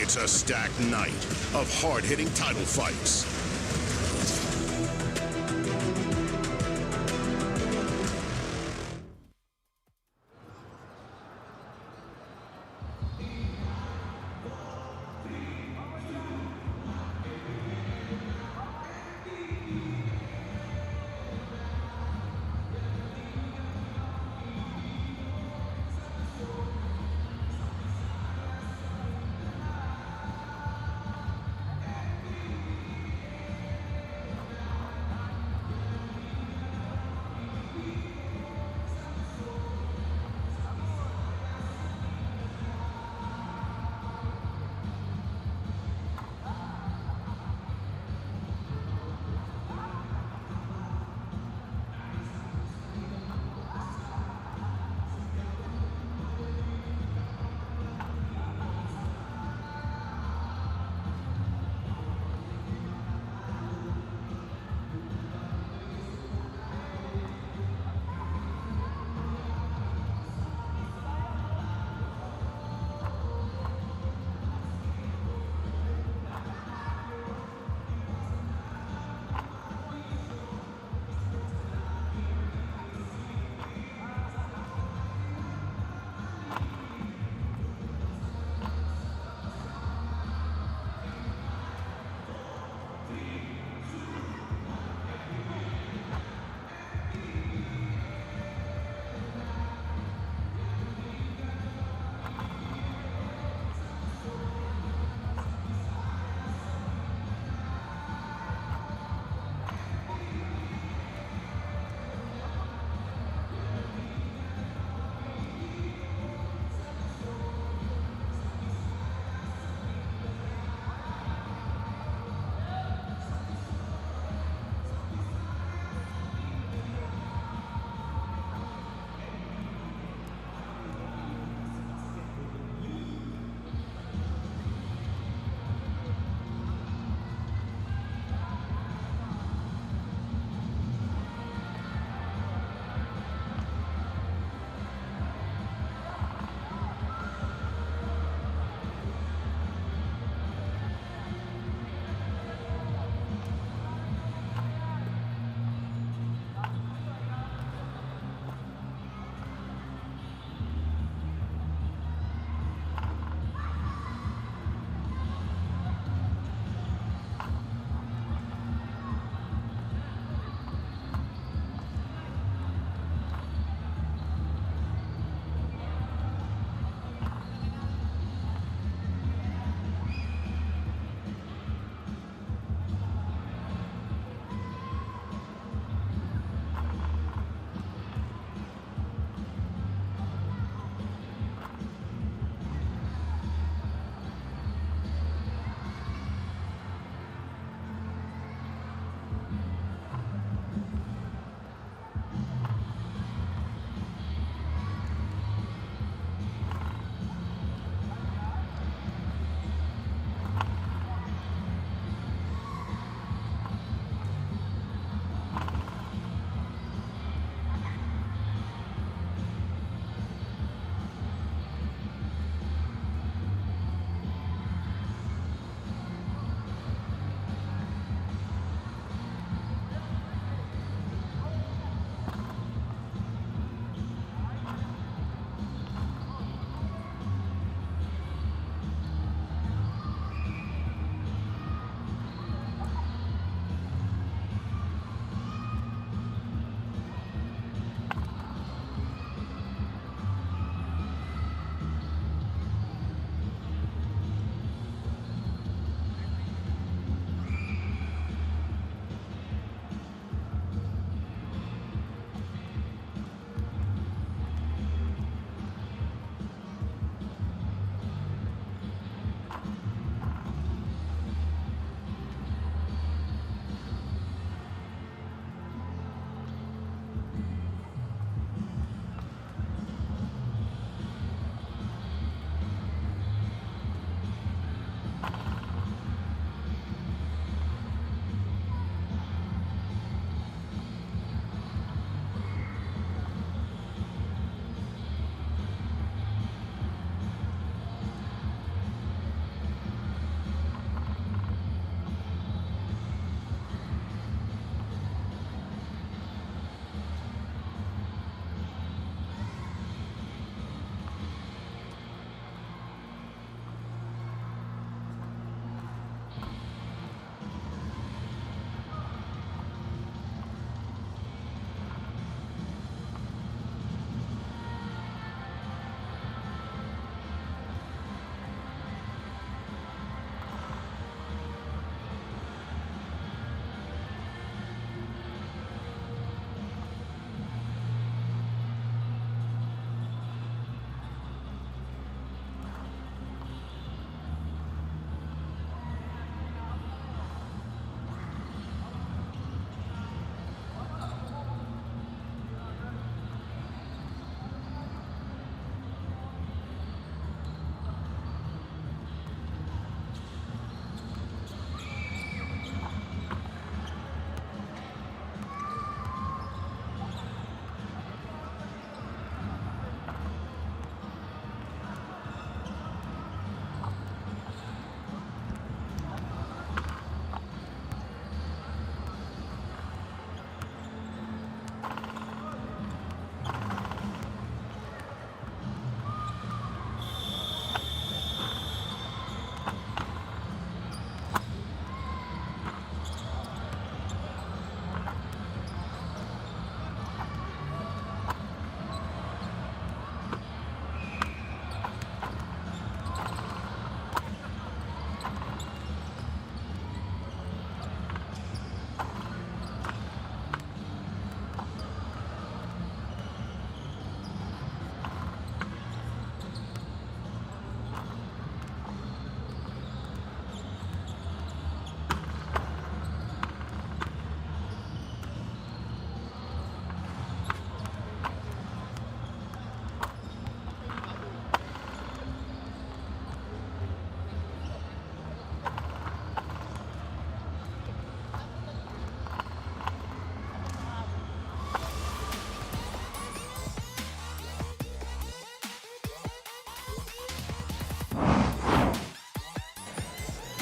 It's a stacked night of hard-hitting title fights.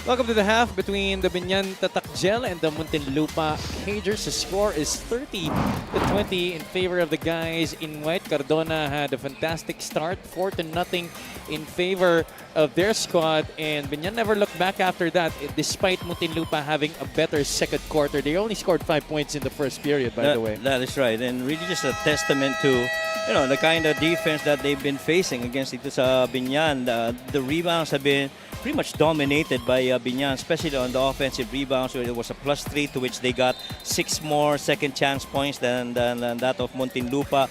Welcome to the half between the Biñan Tatakgel and the Muntinlupa Cagers. The score is 30-20 in favor of the guys in white. Cardona had a fantastic start, 4-0 in favor of their squad, and Biñan never looked back after that, despite Muntinlupa having a better second quarter. They only scored 5 points in the first period, by the way. That is right, and really just a testament to the kind of defense that they've been facing against ito sa Biñan. The rebounds have been pretty much dominated by Biñan, especially on the offensive rebounds, where it was a +3, to which they got 6 more second chance points than that of Muntinlupa.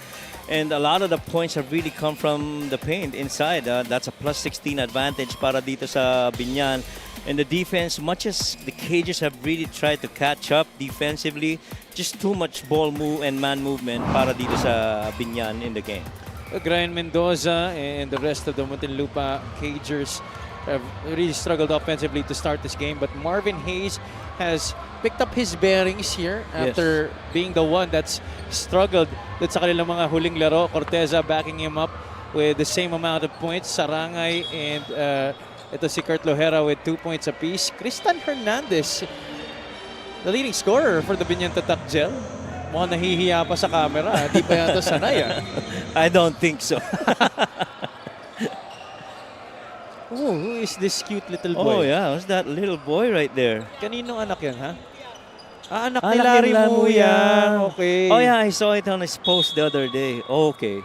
And a lot of the points have really come from the paint inside. That's a +16 advantage para dito sa Biñan. And the defense, much as the Cagers have really tried to catch up defensively, just too much ball move and man movement para dito sa Biñan in the game. Brian Mendoza and the rest of the Muntinlupa Cagers have really struggled offensively to start this game, but Marvin Hayes has picked up his bearings here after being the one that's struggled dun sa kanilang mga huling laro. Corteza backing him up with the same amount of points. Sarangay and ito si Kurt Lohera with 2 points apiece. Cristan Hernandez, the leading scorer for the Biñan Tatakgel. Mukhang nahihiya pa sa camera. Di pa yata sanay. I don't think so. Oh, who is this cute little Oh boy? yeah, who's that little boy right there? Kaninong anak yan, ha? Anak ni Anak Larry ni Larry Muyang. Muyang. Okay. Oh yeah, I saw it on his post the other day. Okay.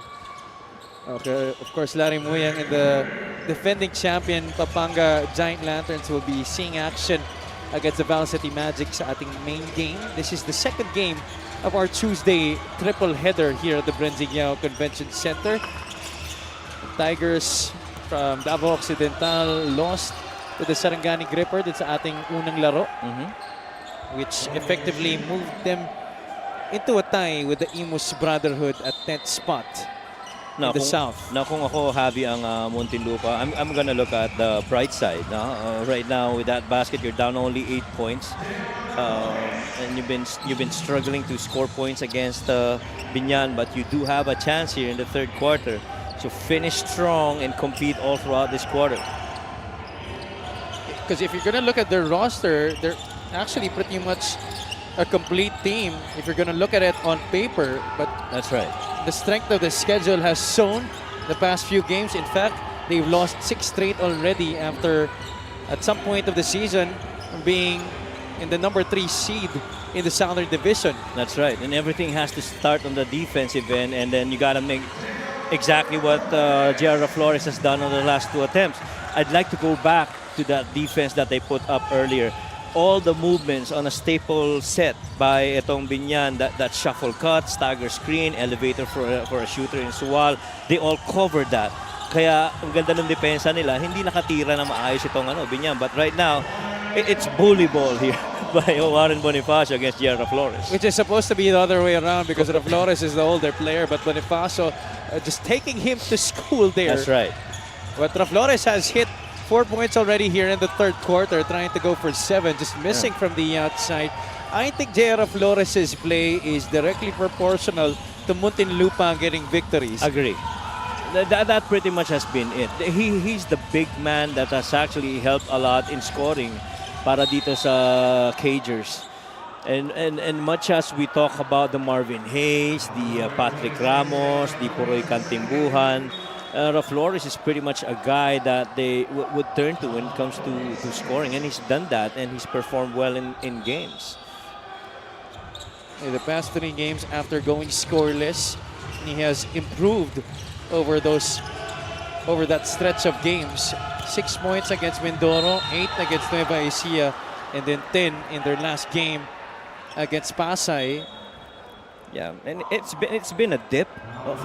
Okay, of course, Larry Muyang and the defending champion Pampanga Giant Lanterns will be seeing action against the Val City Magic sa ating main game. This is the second game of our Tuesday triple header here at the Brenziguiao Convention Center. The Tigers from Davao Occidental lost to the Sarangani Gripper dun sa ating unang laro, which effectively moved them into a tie with the Imus Brotherhood at 10th spot in the South. Now, kung ako habi ang Muntinlupa, I'm gonna look at the bright side. Right now, with that basket, you're down only 8 points, and you've been struggling to score points against Biñan, but you do have a chance here in the third quarter. So finish strong and compete all throughout this quarter. Because if you're going to look at their roster, they're actually pretty much a complete team if you're going to look at it on paper. But that's right. The strength of the schedule has shown the past few games. In fact, they've lost 6 straight already after, at some point of the season, being in the number 3 seed in the Southern Division. That's right. And everything has to start on the defensive end, and then you got to make exactly what Gerard Flores has done on the last 2 attempts. I'd like to go back to that defense that they put up earlier. All the movements on a staple set by itong Biñan, that shuffle cut, stagger screen, elevator for a shooter in Suwal, they all covered that. Kaya ang ganda ng depensa nila, hindi nakatira na maayos itong Biñan. But right now, it's bully ball here by Warren Bonifacio against Gerard Flores. Which is supposed to be the other way around because Flores is the older player, but Bonifacio just taking him to school there. That's right. But Flores has hit 4 points already here in the third quarter, trying to go for 7, just missing from the outside. I think J.R. Flores' play is directly proportional to Muntinlupa getting victories. Agree. That pretty much has been it. He's the big man that has actually helped a lot in scoring para dito sa Cagers. And much as we talk about the Marvin Hayes, the Patrick Ramos, the Poroy Cantimbuhan, Flores is pretty much a guy that they would turn to when it comes to scoring, and he's done that, and he's performed well in games. In the past 3 games after going scoreless, he has improved over that stretch of games. 6 points against Mindoro, 8 against Nueva Ecija, and then 10 in their last game against Pasay. Yeah, and it's been a dip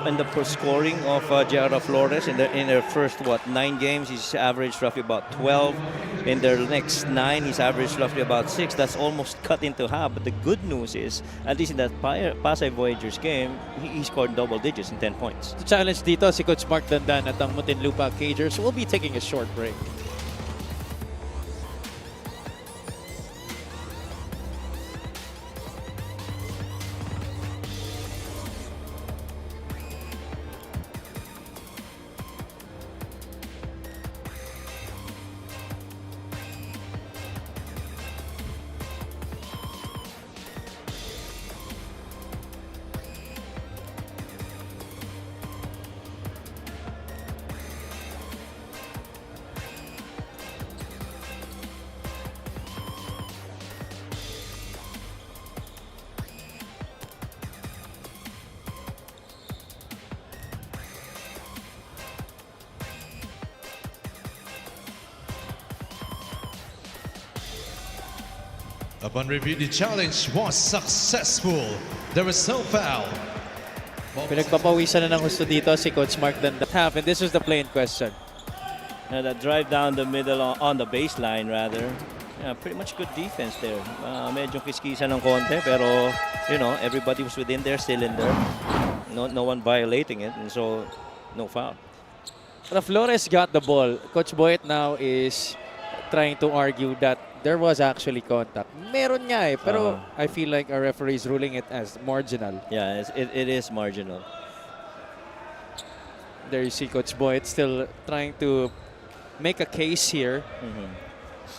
in the scoring of Gerard Flores in their first 9 games. He's averaged roughly about 12. In their next 9, he's averaged roughly about 6. That's almost cut into half. But the good news is, at least in that Pasay Voyagers game, he scored double digits in 10 points. The challenge dito si Coach Mark Dandan at ang Muntinlupa Cagers. Will be taking a short break. Upon review, the challenge was successful. There was no foul. Pinagpapawisan na ng gusto dito si Coach Mark Danda. What happened? This was the play in question. That drive down the middle on the baseline rather. Yeah, pretty much good defense there. Medyo kiskisan ng konti pero everybody was within their cylinder. No one violating it, and so no foul. But Flores got the ball. Coach Boyet now is trying to argue that there was actually contact. Meron nga pero I feel like our referee is ruling it as marginal. Yeah, it is marginal. There you see Coach Boyet still trying to make a case here.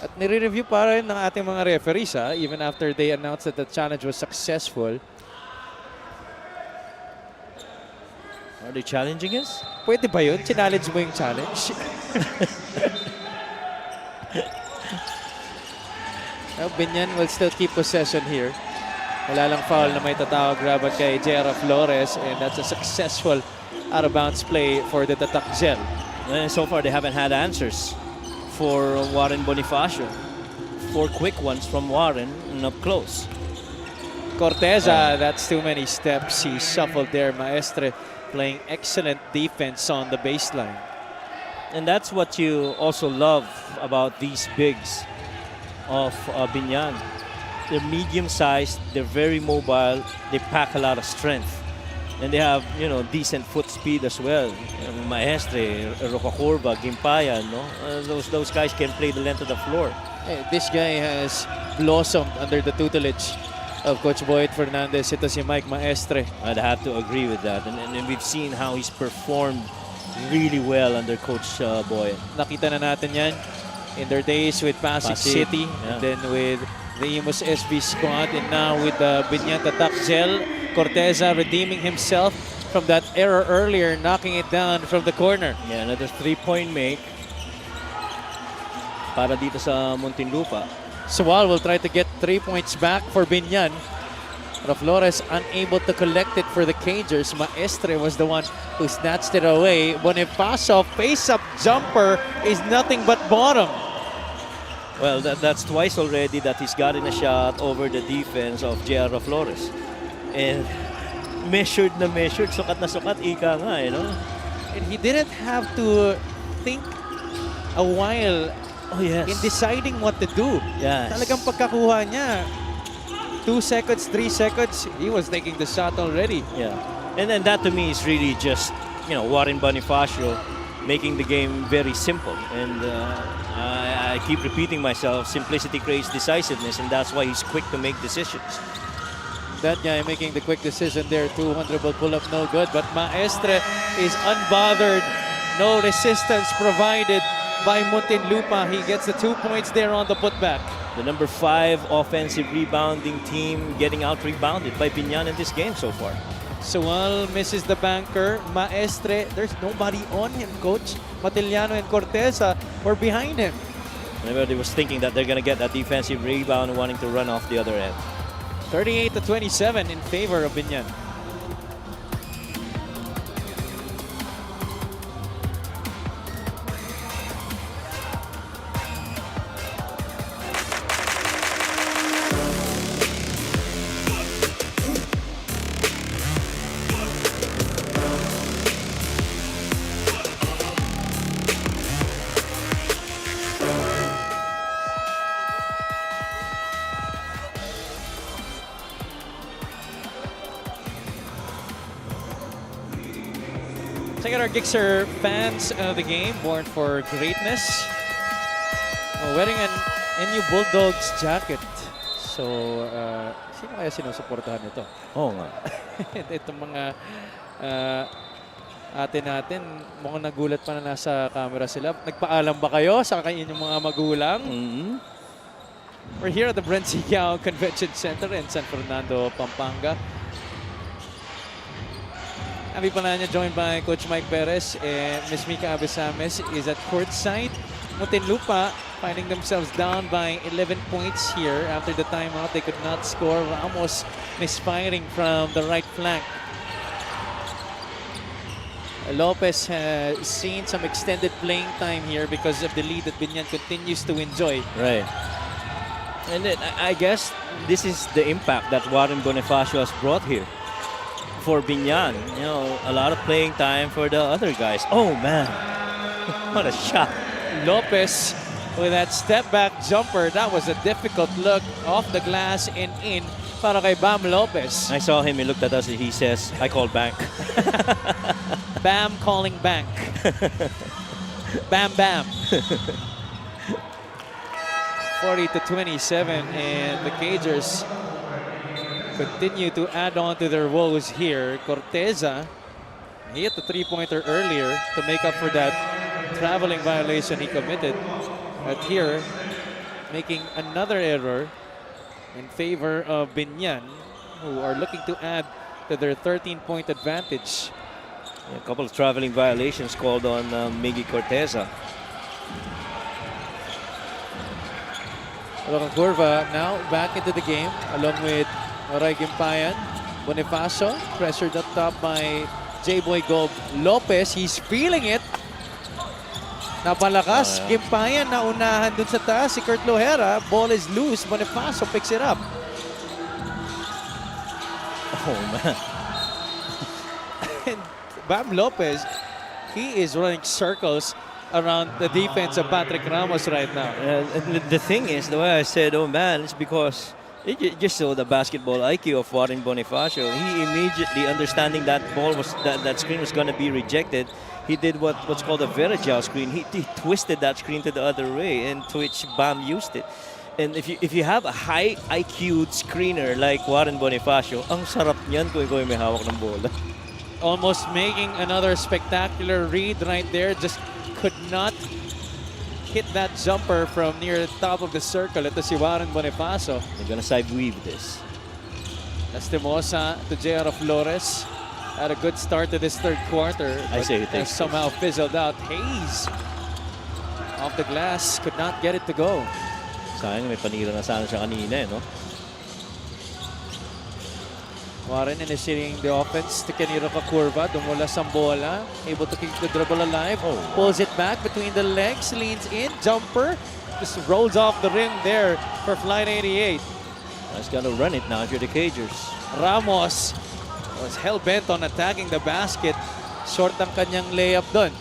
At nire-review pa rin ng ating mga referees even after they announced that the challenge was successful. Are they challenging us? Pwede ba yun? Challenge mo yung challenge? Biñan will still keep possession here. Wala lang foul na may tatawag rabat kay Jera Flores, and that's a successful out-of-bounds play for the Tatakzel. And so far they haven't had answers for Warren Bonifacio. 4 quick ones from Warren and up close. Corteza, that's too many steps. He shuffled there. Maestre playing excellent defense on the baseline. And that's what you also love about these bigs of Biñan. They're medium-sized, they're very mobile, they pack a lot of strength. And they have, decent foot speed as well. Maestre, Rocacorba, Gimpayan, those guys can play the length of the floor. Hey, this guy has blossomed under the tutelage of Coach Boyet Fernandez. Ito si Mike Maestre. I'd have to agree with that. And we've seen how he's performed really well under Coach Boyet. Nakita na natin yan in their days with Pasig City, and then with the Imus SB squad, and now with the Biñan Tatakzel. Corteza redeeming himself from that error earlier, knocking it down from the corner. Yeah, another 3-point make para dito sa Muntinlupa. Sual will try to get 3 points back for Biñan. Pero Flores unable to collect it for the Cagers. Maestre was the one who snatched it away. Bonifacio face-up jumper is nothing but bottom. Well, that's twice already that he's gotten a shot over the defense of J.R. Flores. And measured na measured, sukat na sukat, ika nga, And he didn't have to think a while in deciding what to do. Yes. Talagang pagkakuha niya, 2 seconds, 3 seconds, he was taking the shot already. Yeah. And then that to me is really just, Warren Bonifacio making the game very simple. And I keep repeating myself, simplicity creates decisiveness, and that's why he's quick to make decisions. That guy making the quick decision there, 200-ball pull-up, no good. But Maestre is unbothered. No resistance provided by Muntinlupa. He gets the 2 points there on the putback. The number 5 offensive rebounding team getting out-rebounded by Biñan in this game so far. Sual misses the banker. Maestre, there's nobody on him, Coach. Matiliano and Corteza were behind him. Everybody was thinking that they're going to get that defensive rebound, wanting to run off the other end. 38-27 in favor of Biñan. Check out our Gixxer fans of the game, born for greatness. Wearing a new Bulldogs jacket. So, sino kaya sinusuportahan ito? Oo nga. Itong mga ate natin, mukhang nagulat pa na nasa camera sila. Nagpaalam ba kayo sa inyong mga magulang? We're here at the Brenciao Convention Center in San Fernando, Pampanga. Abby Palanya joined by Coach Mike Perez, and Ms. Mika Abesames is at courtside. Muntinlupa finding themselves down by 11 points here after the timeout. They could not score. Ramos misfiring from the right flank. Lopez has seen some extended playing time here because of the lead that Biñan continues to enjoy. Right. And then I guess this is the impact that Warren Bonifacio has brought here for Biñan. You know, a lot of playing time for the other guys. Oh man, what a shot. Lopez with that step back jumper. That was a difficult look off the glass and in para kay Bam Lopez. I saw him, he looked at us and he says, I call bank. Bam calling bank. Bam Bam. 40-27, and the Cagers continue to add on to their woes here. Corteza, he hit the three-pointer earlier to make up for that traveling violation he committed. But here, making another error in favor of Biñan, who are looking to add to their 13-point advantage. A couple of traveling violations called on Miggy Corteza. Curva now back into the game along with Roy Gimpayan. Bonifacio pressured up top by J-Boy Gob Lopez. He's feeling it. Napalakas. Gimpayan naunahan dun sa taas. Si Kurt Lohera. Ball is loose. Bonifacio picks it up. Oh man. And Bam Lopez, he is running circles around the defense of Patrick Ramos right now. And the thing is, the way I said, oh man, it's because it just saw the basketball IQ of Warren Bonifacio. He immediately understanding that ball was that screen was going to be rejected. He did what's called a Verajao screen. He twisted that screen to the other way, and to which Bam used it. And if you have a high IQ screener like Warren Bonifacio, ang sarap niyan kung ikaw may hawak ng bola. Almost making another spectacular read right there. Just could not hit that jumper from near the top of the circle. Ito si Warren Bonifacio. They're gonna side weave this. Lastimosa to J.R. Flores. Had a good start to this third quarter. I say he but takes somehow fizzled out. Hayes off the glass, could not get it to go. Sayang may panira na sana siya kanina, no? Warren initiating the offense to Keniro Curva. Dumula Sambola, able to keep the dribble alive. Pulls it back between the legs, leans in, jumper. Just rolls off the rim there for Flight 88. That's gonna run it now if you're the Cagers. Ramos was hell-bent on attacking the basket. Short ang kanyang layup dun.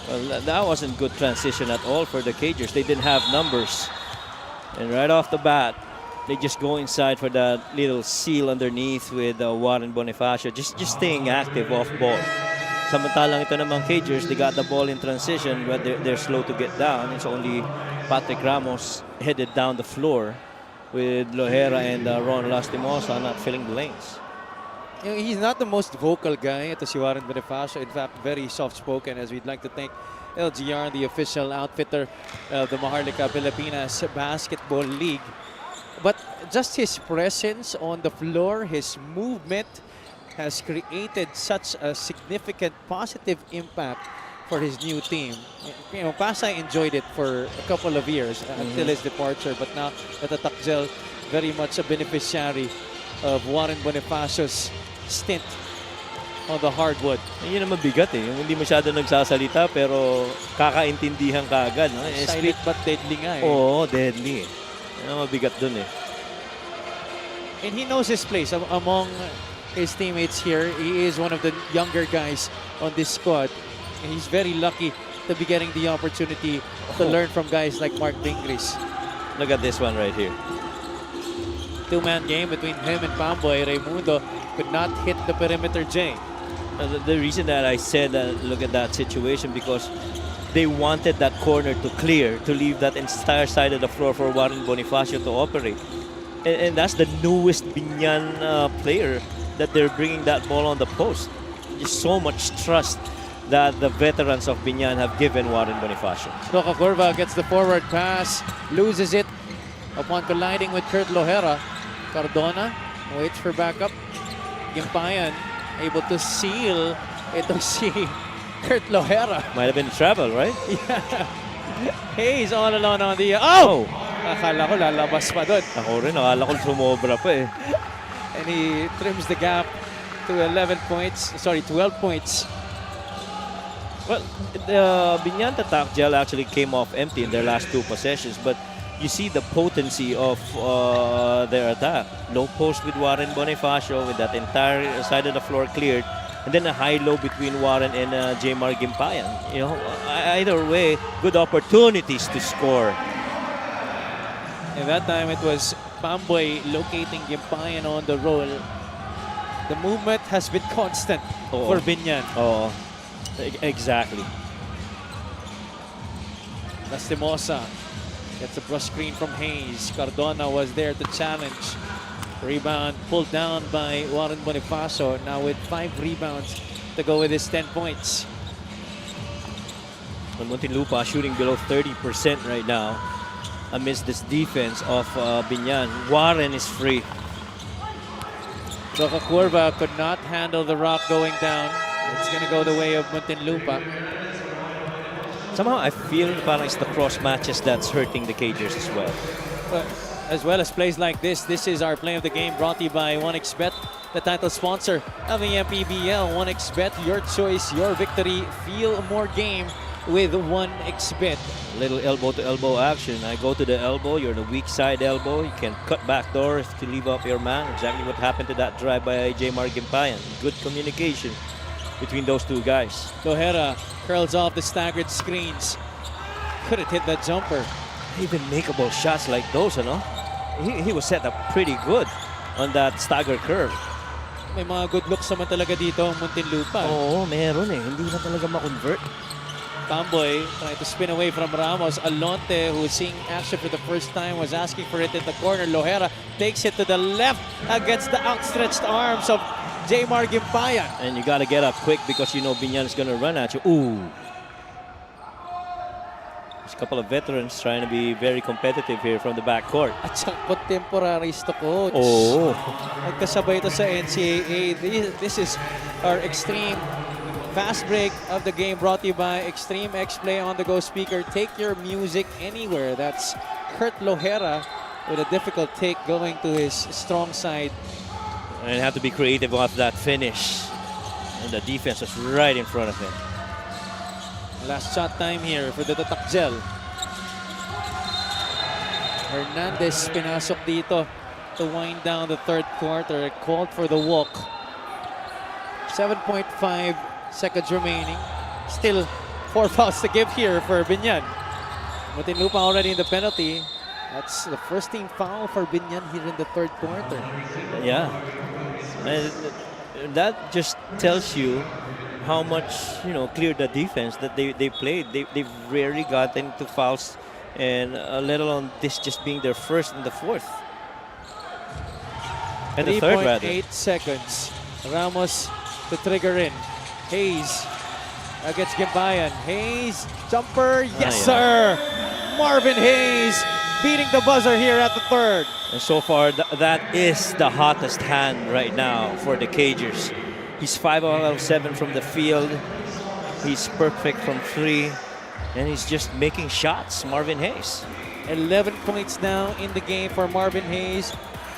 Well, that wasn't good transition at all for the Cagers. They didn't have numbers. And right off the bat, they just go inside for that little seal underneath with Warren Bonifacio. Just staying active off ball. Samantalang ito namang Cagers, they got the ball in transition, but they're slow to get down. It's only Patrick Ramos headed down the floor with Lohera and Ron Lastimosa not filling the lanes. You know, he's not the most vocal guy. Ito si Warren Bonifacio. In fact, very soft-spoken, as we'd like to thank LGR, the official outfitter of the Maharlika Pilipinas Basketball League. But just his presence on the floor, his movement has created such a significant positive impact for his new team. You know, Pasay enjoyed it for a couple of years until his departure, but now Takjel, very much a beneficiary of Warren Bonifacio's stint on the hardwood. Yun ang mabigat eh. Yung hindi masyado nagsasalita pero kakaintindihan ka agad. No? Silent but deadly nga eh. Oo, deadly. Yan ang mabigat dun eh. And he knows his place among his teammates here. He is one of the younger guys on this squad. And he's very lucky to be getting the opportunity to learn from guys like Mark Dingris. Look at this one right here. Two-man game between him and Pamboy. Raimundo could not hit the perimeter J. The reason that I said look at that situation because they wanted that corner to clear, to leave that entire side of the floor for Warren Bonifacio to operate. And that's the newest Biñan player that they're bringing that ball on the post. Just so much trust that the veterans of Biñan have given Warren Bonifacio. Roca Curva gets the forward pass, loses it upon colliding with Kurt Lohera. Cardona waits for backup. Gimpayan able to seal itong si Kurt Lohera. Might have been travel, right? Yeah. Hayes all alone on the... Oh! Akala ko lalabas pa doon. Ako rin, akala ko sumobra pa eh. And he trims the gap to 12 points. Well, the Biñan Takjel actually came off empty in their last two possessions, but you see the potency of their attack. Low post with Warren Bonifacio with that entire side of the floor cleared. And then a high-low between Warren and Jmar Gimpayan. You know, either way, good opportunities to score. And that time it was Pamboy locating Gimpayan on the roll. The movement has been constant for Biñan. Oh, exactly. Lastimosa gets a brush screen from Hayes. Cardona was there to challenge. Rebound pulled down by Warren Bonifacio. Now with 5 rebounds to go with his 10 points. And Muntinlupa shooting below 30% right now amidst this defense of Biñan. Warren is free. Roca Curva could not handle the rock going down. It's going to go the way of Muntinlupa. Somehow I feel parang it's the cross matches that's hurting the Cagers as well. But as well as plays like this is our play of the game brought to you by 1xBet, the title sponsor of the MPBL. 1xBet, your choice, your victory. Feel more game with 1xBet. A little elbow-to-elbow action. I go to the elbow, you're the weak side elbow. You can cut back doors to leave up your man. Exactly what happened to that drive by Jmar Gimpayan. Good communication between those two guys. Lohera curls off the staggered screens. Could have hit that jumper. Even makeable shots like those, you know? He was set up pretty good on that stagger curve. May mga good looks naman talaga dito ang Muntinlupa. Oo, meron eh. Hindi na talaga ma-convert. Tamboy trying to spin away from Ramos. Alonte, who is seeing action for the first time, was asking for it in the corner. Lohera takes it to the left against the outstretched arms of Jmar Gimpayan. And you gotta get up quick because you know Biñan is gonna run at you. Ooh. There's a couple of veterans trying to be very competitive here from the backcourt. At siyang contemporaries to coach. Oh. Nagkasabay ito sa NCAA. This is our extreme fast break of the game brought to you by Extreme X Play on the go speaker. Take your music anywhere. That's Kurt Lohera with a difficult take going to his strong side. And have to be creative off that finish. And the defense was right in front of him. Last shot time here for the Tatakjel. Hernandez pinasok dito to wind down the third quarter. Called for the walk. 7.5 seconds remaining. Still 4 fouls to give here for Biñan. Muntinlupa already in the penalty. That's the first team foul for Biñan here in the third quarter. Yeah. And that just tells you how much, you know, clear the defense that they played. They've rarely gotten into fouls, and let alone this just being their first in the fourth. And the third, rather. 3.8 seconds. Ramos to trigger in. Hayes against Gimpayan. Hayes, jumper, yes sir! Marvin Hayes beating the buzzer here at the third. And so far, that is the hottest hand right now for the Cagers. He's 5 out of 7 from the field. He's perfect from 3. And he's just making shots, Marvin Hayes. 11 points now in the game for Marvin Hayes,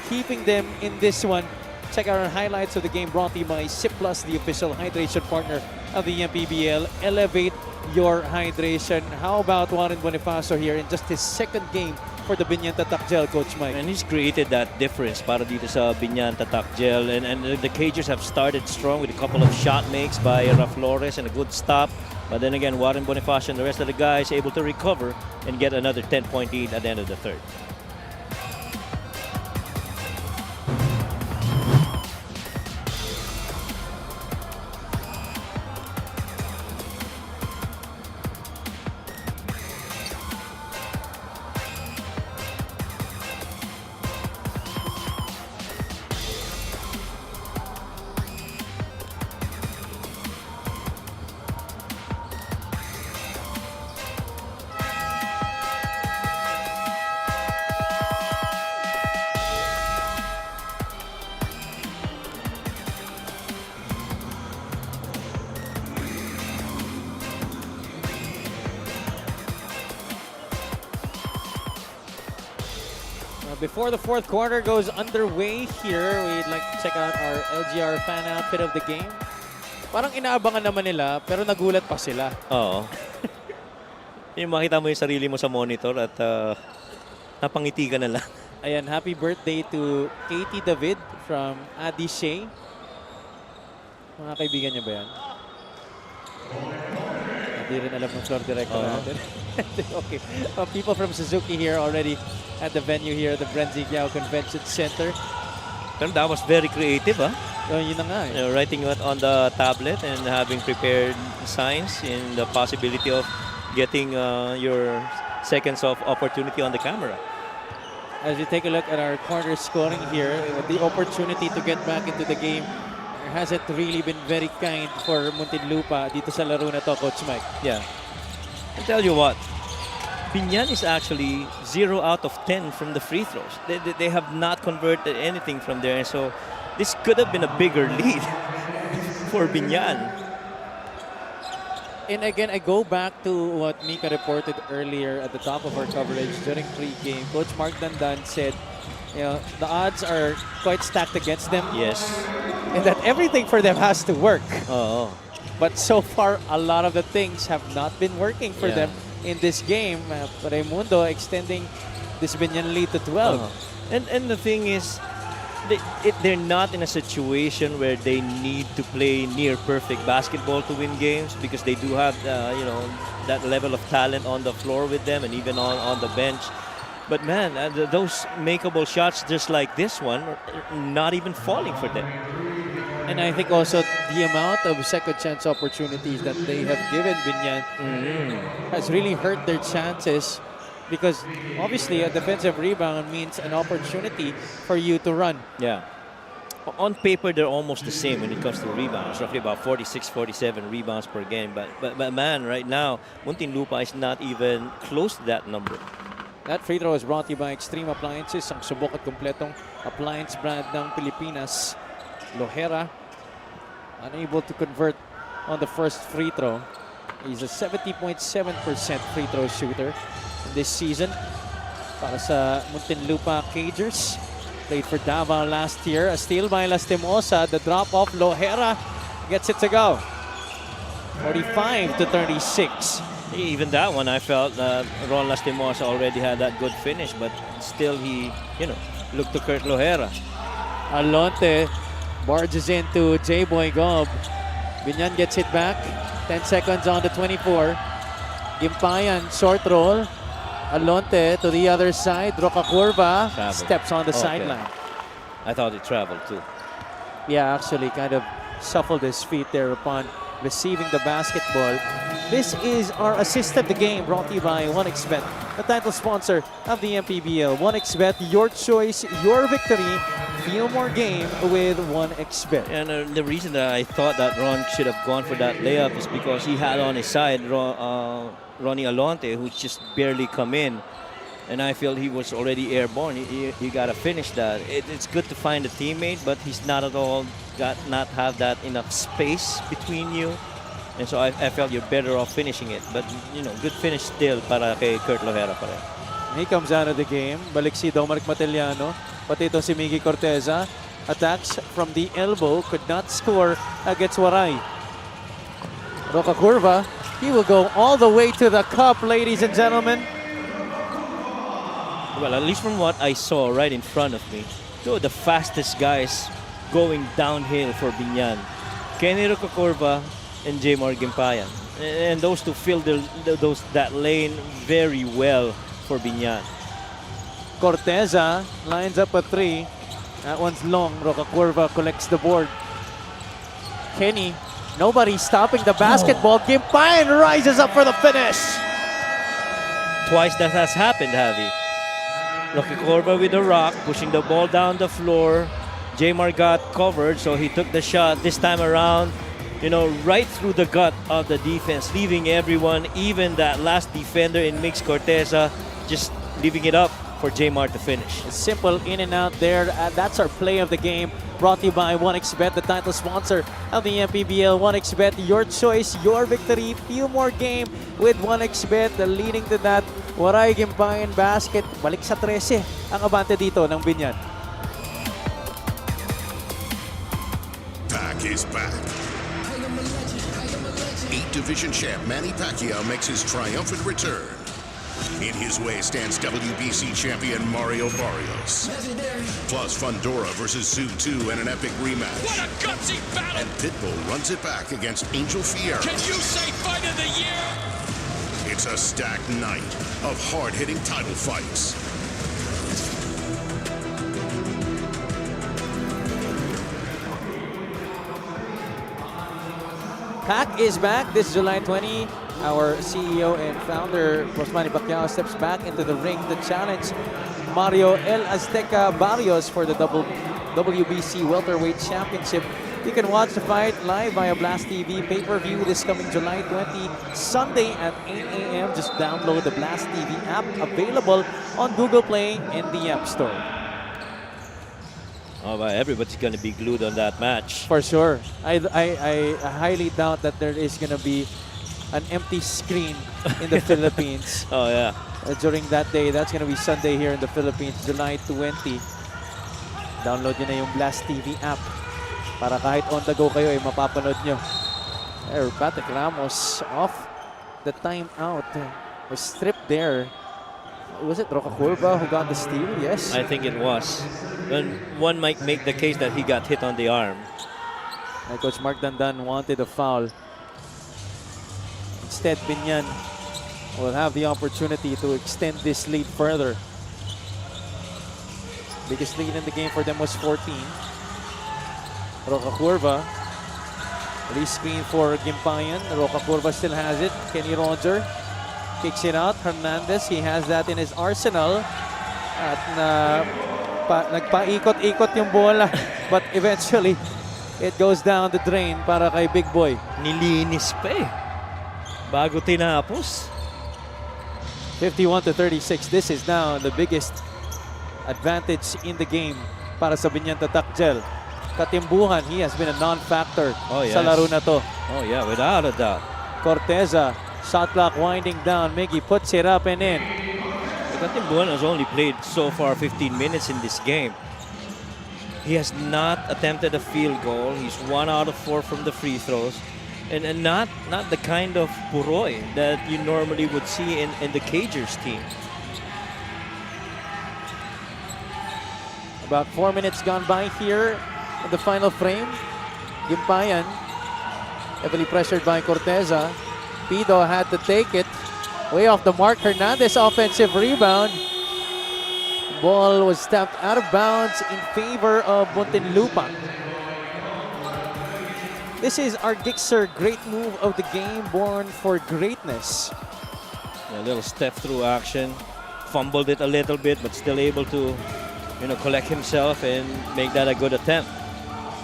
keeping them in this one. Check out our highlights of the game brought to you by Sip Plus, the official hydration partner of the MPBL. Elevate your hydration. How about Warren Bonifacio here in just his second game for the Biñan Tatakjel, Coach Mike? And he's created that difference para dito sa Biñan Tatakjel. And the Cagers have started strong with a couple of shot makes by Flores and a good stop. But then again, Warren Bonifacio and the rest of the guys able to recover and get another 10-point lead at the end of the third. Before the fourth quarter goes underway here, we'd like to check out our LGR fan outfit of the game. Parang inaabangan naman nila, pero nagulat pa sila. Oo. Yung makita mo yung sarili mo sa monitor at napangiti ka na lang. Ayan, happy birthday to Katie David from Adi Shea. Mga kaibigan niya ba yan? Hindi rin alam ng floor director natin. Okay. People from Suzuki here already at the venue here at the Brenzigiao Convention Center. Pero that was very creative, ah. Yun na nga eh. You know, writing it on the tablet and having prepared signs in the possibility of getting your seconds of opportunity on the camera. As you take a look at our corner scoring here, the opportunity to get back into the game hasn't really been very kind for Muntinlupa dito sa laro na to, Coach Mike. Yeah. I'll tell you what, Biñan is actually 0 out of 10 from the free throws. They have not converted anything from there, and so this could have been a bigger lead for Biñan. And again, I go back to what Mika reported earlier at the top of our coverage during pre-game. Coach Mark Dandan said, you know, the odds are quite stacked against them. Yes. And that everything for them has to work. Oh. But so far, a lot of the things have not been working for them in this game. Raimundo extending this Biñan lead to 12. And the thing is, they're not in a situation where they need to play near perfect basketball to win games, because they do have you know, that level of talent on the floor with them and even on the bench. But man, those makeable shots just like this one are not even falling for them. And I think also the amount of second chance opportunities that they have given Biñan has really hurt their chances, because obviously a defensive rebound means an opportunity for you to run. Yeah. On paper, they're almost the same when it comes to rebounds, roughly about 46, 47 rebounds per game. But man, right now, Muntinlupa is not even close to that number. That free throw is brought to you by Extreme Appliances, ang subok at kompletong appliance brand ng Pilipinas. Lohera, unable to convert on the first free throw. He's a 70.7% free throw shooter this season. Para sa Muntinlupa Cagers. Played for Davao last year. A steal by Lastimosa. The drop off, Lohera gets it to go. 45 to 36. Even that one, I felt Ron Lastimosa already had that good finish, but still he, you know, looked to Kurt Lohera. Alonte barges into J-Boy Gob. Biñan gets it back. 10 seconds on the 24. Gimpayan, short roll. Alonte to the other side. Roca Curva steps on the sideline. I thought it traveled too. Yeah, actually kind of shuffled his feet there upon receiving the basketball. This is our assist of the game, brought to you by 1xBet, the title sponsor of the MPBL. 1xBet, your choice, your victory. Feel more game with 1xBet. And the reason that I thought that Ron should have gone for that layup is because he had on his side Ronnie Alonte, who just barely come in. And I feel he was already airborne. He got to finish that. It's good to find a teammate, but he's not at all not have that enough space between you. And so I felt you're better off finishing it. But, you know, good finish still para kay Kurt Lohera pa rin. He comes out of the game. Balik si Domaric Matellano. Pati ito si Miggy Corteza. Attacks from the elbow. Could not score against Waray. Roca Curva. He will go all the way to the cup, ladies and gentlemen. Well, at least from what I saw right in front of me, two of the fastest guys going downhill for Biñan. Kenny Roca Curva and J. Gimpayan. And those two filled that lane very well for Biñan. Corteza lines up a three. That one's long. Roca Curva collects the board. Kenny, nobody stopping the basketball. Gimpayan rises up for the finish. Twice that has happened, Javi. Roca Curva with the rock, pushing the ball down the floor. Jmar got covered, so he took the shot this time around, you know, right through the gut of the defense, leaving everyone, even that last defender in Mix Corteza, just leaving it up for Jmar to finish. Simple in and out there. That's our play of the game. Brought to you by 1xBet, the title sponsor of the MPBL. 1xBet, your choice, your victory. Feel more game with 1xBet. Leading to that, Waray Gimpayan basket. Balik sa 13 ang abante dito ng Biñan. Pac is back. 8 division champ Manny Pacquiao makes his triumphant return. In his way stands WBC champion Mario Barrios. Plus Fundora versus Zoo 2 in an epic rematch. What a gutsy battle! And Pitbull runs it back against Angel Fierro. Can you say fight of the year? It's a stacked night of hard-hitting title fights. PAC is back this July 20. Our CEO and founder, Manny Pacquiao, steps back into the ring to challenge Mario El Azteca Barrios for the WBC Welterweight Championship. You can watch the fight live via Blast TV pay-per-view this coming July 20, Sunday at 8 a.m. Just download the Blast TV app, available on Google Play and the App Store. Oh, well, everybody's going to be glued on that match. For sure. I highly doubt that there is going to be an empty screen in the Philippines. Oh, yeah. During that day. That's going to be Sunday here in the Philippines, July 20. Download nyo na yung Blast TV app para kahit on the go kayo ay mapapanood nyo. There, Patrick Ramos off the timeout. Was stripped there. Was it Roca Curva who got the steal? Yes. I think it was. When one might make the case that he got hit on the arm. And Coach Mark Dandan wanted a foul. Instead, Biñan will have the opportunity to extend this lead further. Biggest lead in the game for them was 14. Roca Curva. Release screen for Gimpayan. Roca Curva still has it. Kenny Roger kicks it out. Hernandez, he has that in his arsenal. At nagpaikot-ikot yung bola. But eventually, it goes down the drain para kay Big Boy. Nilinis pa eh. Bago tinapos. 51-36. This is now the biggest advantage in the game para sa Biñan Tatakjel. Katimbuhan, he has been a non-factor sa laro na to. Oh yeah, without a doubt. Corteza, shot clock winding down. Miggy puts it up and in. Katimbuhan has only played so far 15 minutes in this game. He has not attempted a field goal. He's 1 out of 4 from the free throws. And not the kind of Puroy that you normally would see in the Cagers team. About 4 minutes gone by here in the final frame. Gimpayan, heavily pressured by Corteza. Pido had to take it. Way off the mark. Hernandez, offensive rebound. Ball was tapped out of bounds in favor of Muntinlupa. This is our Gixxer great move of the game, born for greatness. A little step through action. Fumbled it a little bit, but still able to, collect himself and make that a good attempt.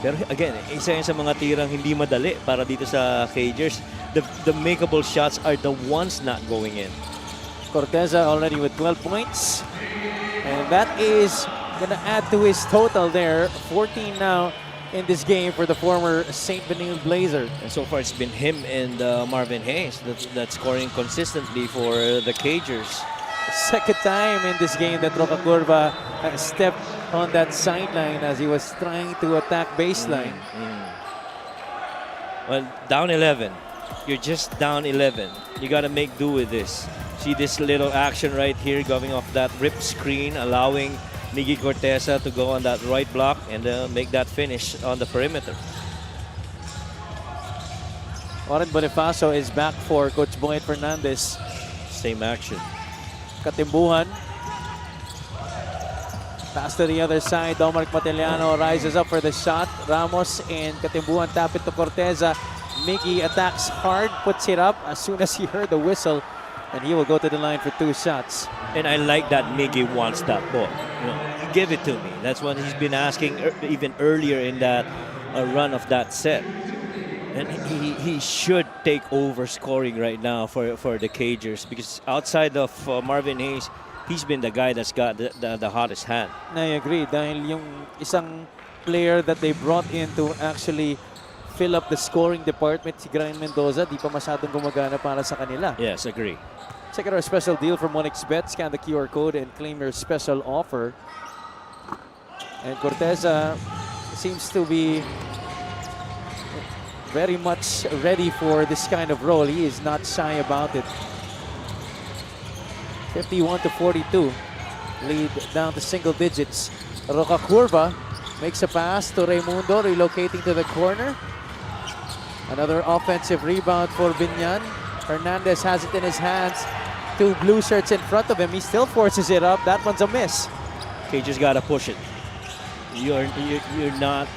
Pero again, isa yun sa mga tirang hindi madali para dito sa Cagers. The makeable shots are the ones not going in. Corteza already with 12 points. And that is going to add to his total there. 14 now in this game for the former St. Benil Blazer. And so far it's been him and Marvin Hayes that's scoring consistently for the Cagers. Second time in this game that Roca Curva stepped on that sideline as he was trying to attack baseline. Well, down 11. You're just down 11. You got to make do with this. See this little action right here going off that rip screen, allowing Miggy Corteza to go on that right block and make that finish on the perimeter. Warren Bonifacio is back for Coach Boyd Fernandez. Same action. Katimbuhan. Pass to the other side. Dominic Matiliano rises up for the shot. Ramos and Katimbuhan tap it to Corteza. Miggy attacks hard, puts it up as soon as he heard the whistle, and he will go to the line for 2 shots. And I like that Miggy wants that ball. Give it to me. That's what he's been asking even earlier in that run of that set. And he should take over scoring right now for the Cagers, because outside of Marvin Hayes, he's been the guy that's got the hottest hand. I agree. Dahil yung isang player that they brought in to actually fill up the scoring department, si Brian Mendoza, di pa masyadong gumagana para sa kanila. Yes, agree. Check out our special deal from 1xBet. Scan the QR code and claim your special offer. And Corteza seems to be very much ready for this kind of role. He is not shy about it. 51-42. Lead down to single digits. Roca Curva makes a pass to Raimundo, relocating to the corner. Another offensive rebound for Biñan. Hernandez has it in his hands. Two blue shirts in front of him. He still forces it up. That one's a miss. Okay, just gotta push it. You're not,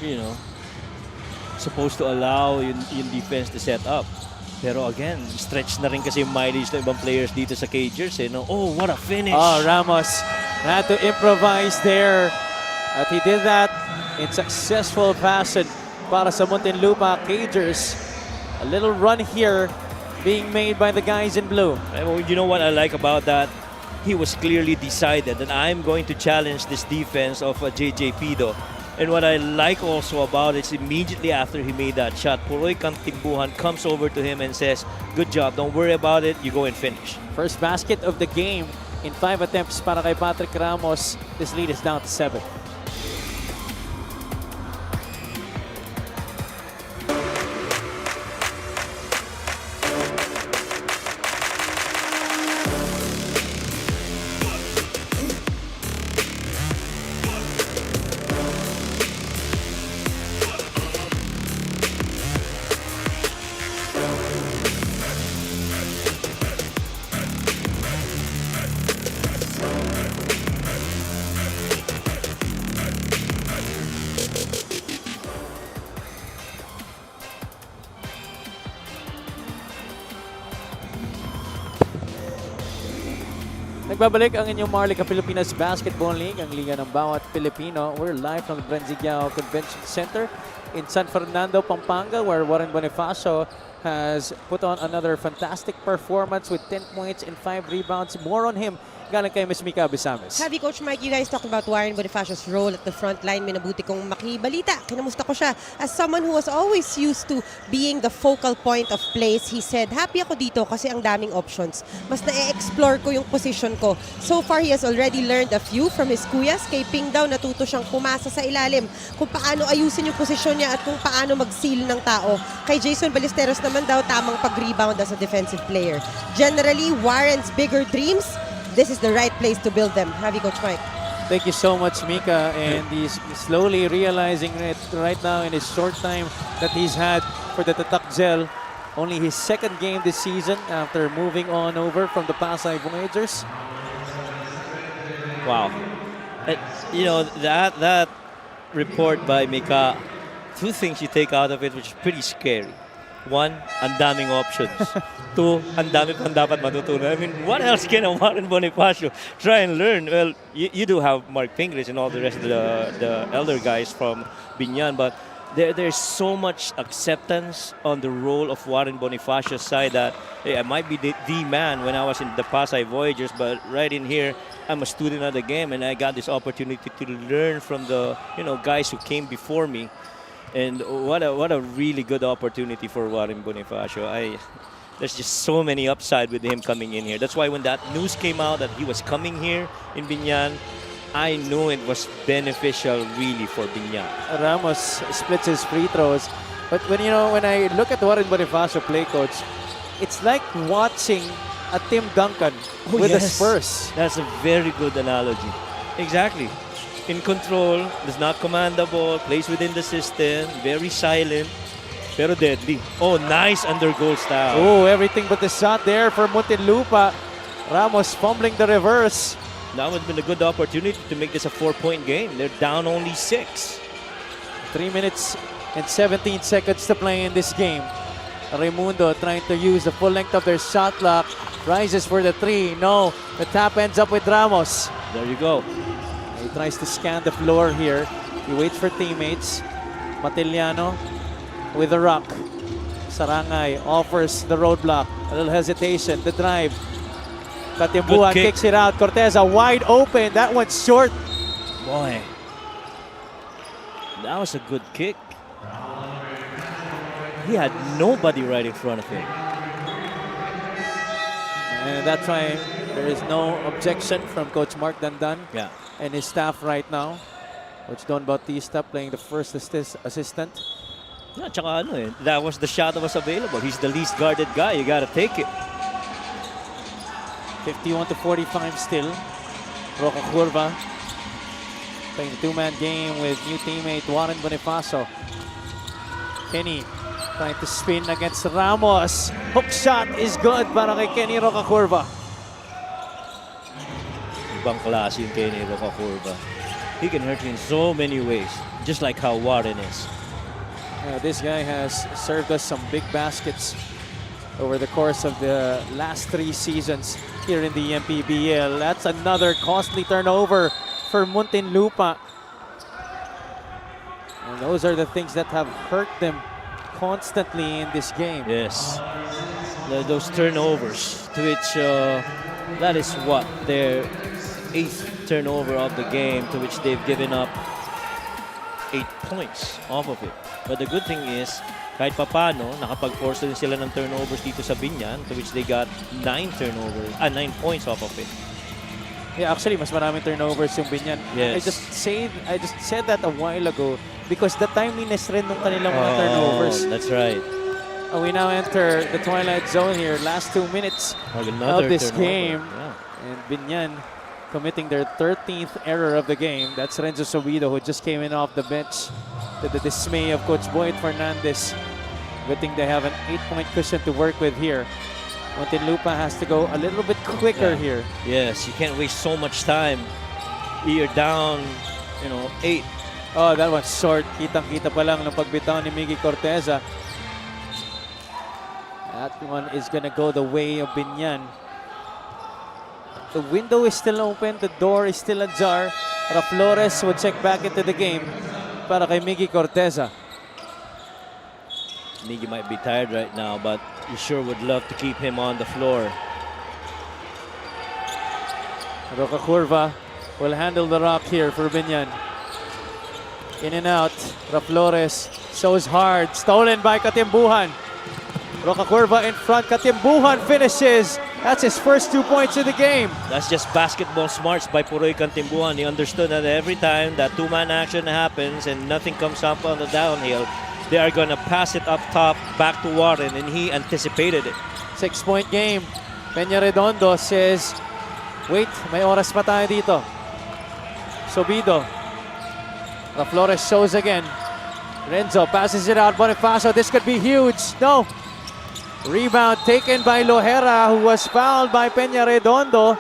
you know, supposed to allow yung defense to set up. Pero again, stretch na rin kasi yung mileage ng ibang players dito sa Cagers. Eh, no? Oh, what a finish! Oh, Ramos had to improvise there. At he did that in successful fashion para sa Muntinlupa Cagers. A little run here being made by the guys in blue. You know what I like about that? He was clearly decided that I'm going to challenge this defense of JJ Pido. And what I like also about it is immediately after he made that shot, Puroy Kantimbuhan comes over to him and says, good job, don't worry about it, you go and finish. First basket of the game in 5 attempts para kay Patrick Ramos. This lead is down to 7. Nagbabalik ang inyong Marlica Pilipinas Basketball League, ang liga ng bawat Pilipino. We're live from the Brenzigiao Convention Center in San Fernando, Pampanga, where Warren Bonifacio has put on another fantastic performance with 10 points and 5 rebounds. More on him galing kay Ms. Mika Abisames. Sabi Coach Mike, you guys talked about Warren Bonifacio's role at the front line. Minabuti kong makibalita. Kinamusta ko siya. As someone who was always used to being the focal point of plays, he said, happy ako dito kasi ang daming options. Mas na-explore ko yung position ko. So far, he has already learned a few from his kuyas. Kay Ping daw, natuto siyang pumasa sa ilalim. Kung paano ayusin yung posisyon niya at kung paano mag-seal ng tao. Kay Jason Ballesteros naman daw, tamang pag-rebound as a defensive player. Generally, Warren's bigger dreams, this is the right place to build them. Have you, Coach Mike? Thank you so much, Mika. And he's slowly realizing it right now in his short time that he's had for the Tatak Gel. Only his second game this season after moving on over from the Pasay Voyagers. Wow. You know, that report by Mika, two things you take out of it which is pretty scary. One, ang daming options. Two, ang dami pang dapat matutunan. I mean, what else can a Warren Bonifacio try and learn? Well, you do have Mark Pingris and all the rest of the elder guys from Biñan, but there's so much acceptance on the role of Warren Bonifacio's side that, hey, I might be the man when I was in the Pasay Voyagers, but right in here, I'm a student of the game, and I got this opportunity to learn from the guys who came before me. And what a really good opportunity for Warren Bonifacio. There's just so many upside with him coming in here. That's why when that news came out that he was coming here in Biñan, I knew it was beneficial really for Biñan. Ramos splits his free throws. But when I look at Warren Bonifacio play, Coach, it's like watching a Tim Duncan with the Spurs. That's a very good analogy. Exactly. In control, does not command the ball, plays within the system, very silent, pero deadly. Oh, nice under goal style. Oh, everything but the shot there for Muntinlupa. Ramos fumbling the reverse. That would have been a good opportunity to make this a 4-point game. They're down only 6. 3 minutes and 17 seconds to play in this game. Raimundo trying to use the full length of their shot clock. Rises for the 3. No, the tap ends up with Ramos. There you go. He tries to scan the floor here. He waits for teammates. Matiliano with the rock. Sarangay offers the roadblock. A little hesitation. The drive. Katimbuhan kicks it out. Corteza wide open. That one's short. Boy. That was a good kick. He had nobody right in front of him. And that's why there is no objection from Coach Mark Dandan. Yeah. And his staff right now. Coach Don Bautista playing the first assistant. Yeah, tsaka that was the shot that was available. He's the least guarded guy. You gotta take it. 51-45 still. Roca Curva playing the two-man game with new teammate Warren Bonifacio. Kenny trying to spin against Ramos. Hook shot is good para kay Kenny Roca Curva. Ibang klase yung Kenny Roca Curva. He can hurt you in so many ways, just like how Warren is. This guy has served us some big baskets over the course of the last 3 seasons here in the MPBL. That's another costly turnover for Muntinlupa. And those are the things that have hurt them constantly in this game. Yes, those turnovers, to which that is what their 8th turnover of the game, to which they've given up 8 points off of it. But the good thing is, kahit papano, nakapag-force din sila ng turnovers dito sa Biñan, to which they got 9 points off of it. Yeah, actually, mas maraming turnovers yung Biñan. Yes. I just said that a while ago because the timeliness rin ng kanilang mga turnovers. That's right. We now enter the twilight zone here. Last 2 minutes Another of this turnover. game. Yeah. And Biñan committing their 13th error of the game. That's Renzo Sobido, who just came in off the bench to the dismay of Coach Boyd Fernandez. Good thing they have an 8-point cushion to work with here. Muntinlupa has to go a little bit quicker here. Yes, you can't waste so much time. You're down, 8. Oh, that one's short. Kitang-kita pa lang ng pagbitaw ni Miggy Corteza. That one is gonna go the way of Biñan. The window is still open. The door is still ajar. Flores will check back into the game para kay Miggy Corteza. Miggy might be tired right now, but you sure would love to keep him on the floor. Roca Curva will handle the rock here for Biñan. In and out. Flores shows hard. Stolen by Katimbuhan. Roca Curva in front. Katimbuhan finishes. That's his first 2 points of the game. That's just basketball smarts by Puroy Katimbuhan. He understood that every time that 2-man action happens and nothing comes up on the downhill, they are going to pass it up top back to Warren, and he anticipated it. 6-point game. Peña Redondo says, wait, may oras pa tayo dito. Sobido. Flores shows again. Renzo passes it out. Bonifacio, this could be huge. No. Rebound taken by Lohera, who was fouled by Peña Redondo.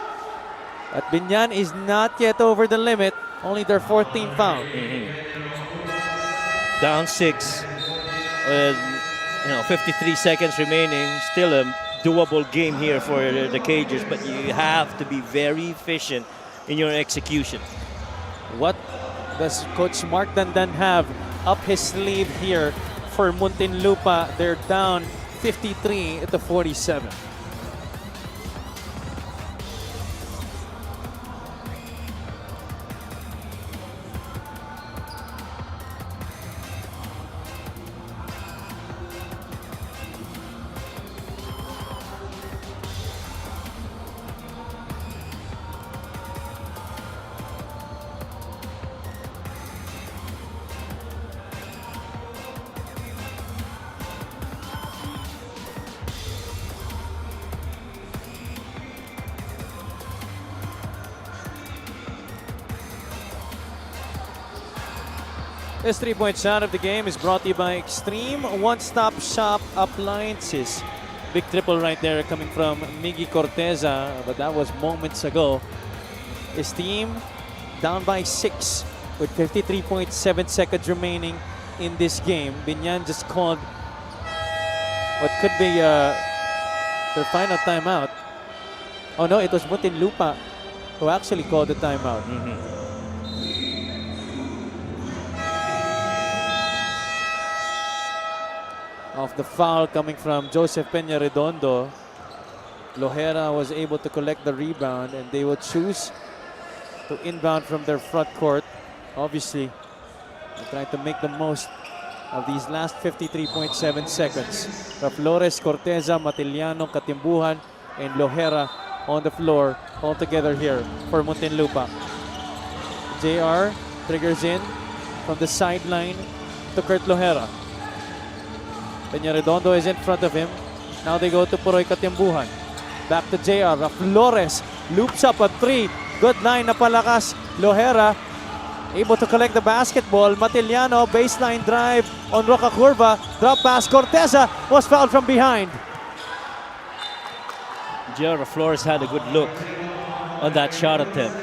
But Biñan is not yet over the limit. Only their 14th foul. Down 6. 53 seconds remaining. Still a doable game here for the Cagers, but you have to be very efficient in your execution. What does Coach Mark Dandan have up his sleeve here for Muntinlupa? They're down 53-47. This 3-point shot of the game is brought to you by Extreme One-Stop Shop Appliances. Big triple right there coming from Miggy Corteza, but that was moments ago. His team down by 6 with 53.7 seconds remaining in this game. Biñan just called what could be their final timeout. Oh no, it was Muntinlupa who actually called the timeout. Of the foul coming from Joseph Peña Redondo, Lohera was able to collect the rebound, and they will choose to inbound from their front court. Obviously, they're trying to make the most of these last 53.7 seconds. Flores, Corteza, Matiliano, Katimbuhan, and Lohera on the floor all together here for Muntinlupa. JR triggers in from the sideline to Kurt Lohera. Peña Redondo is in front of him. Now they go to Puroy Katimbuhan. Back to JR. Flores loops up a 3. Good line na palakas. Lohera able to collect the basketball. Matiliano, baseline drive on Roca Curva. Drop pass. Corteza was fouled from behind. J.R. Flores had a good look on that shot attempt.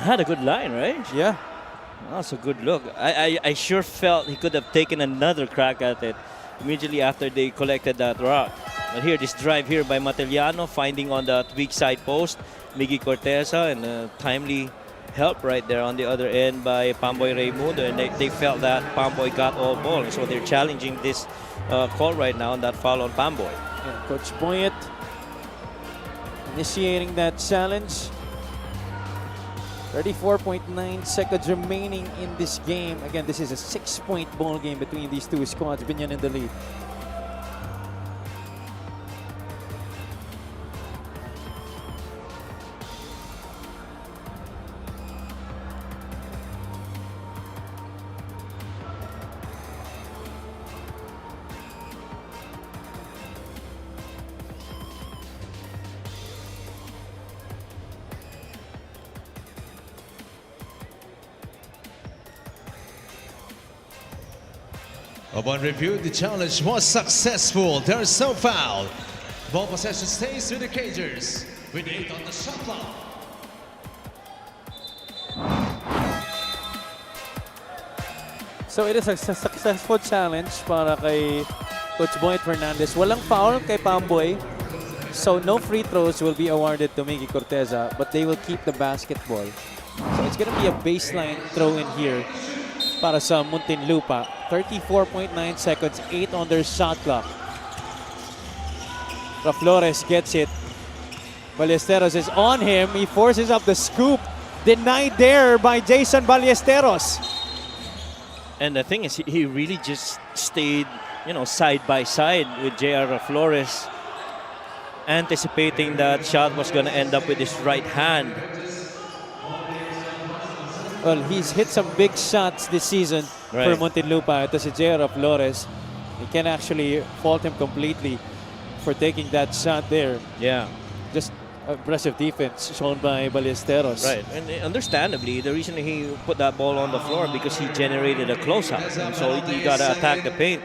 Had a good line, right? Yeah. That's a good look. I sure felt he could have taken another crack at it immediately after they collected that rock. But here, this drive here by Matiliano, finding on that weak side post, Miggy Corteza, and a timely help right there on the other end by Pamboy Raimundo. And they felt that Pamboy got all ball. And so they're challenging this call right now on that foul on Pamboy. Yeah, Coach Boyet initiating that challenge. 34.9 seconds remaining in this game. Again, this is a 6-point ball game between these two squads. Biñan in the lead. Upon review, the challenge was successful. There's no foul. Ball possession stays with the Cagers with 8 on the shot clock. So it is a successful challenge para kay Coach Boyet Fernandez. Walang foul kay Pamboy. So no free throws will be awarded to Miggy Corteza, but they will keep the basketball. So it's going to be a baseline throw in here para sa Muntinlupa. 34.9 seconds, 8 on their shot clock. Flores gets it. Ballesteros is on him. He forces up the scoop. Denied there by Jason Ballesteros. And the thing is, he really just stayed, side by side with J.R. Flores, anticipating that shot was going to end up with his right hand. Well, he's hit some big shots this season for Muntinlupa. Ito si J.R. Flores. You can actually fault him completely for taking that shot there. Yeah. Just aggressive defense shown by Ballesteros. Right, and understandably, the reason he put that ball on the floor because he generated a closeout, and so he got to attack the paint.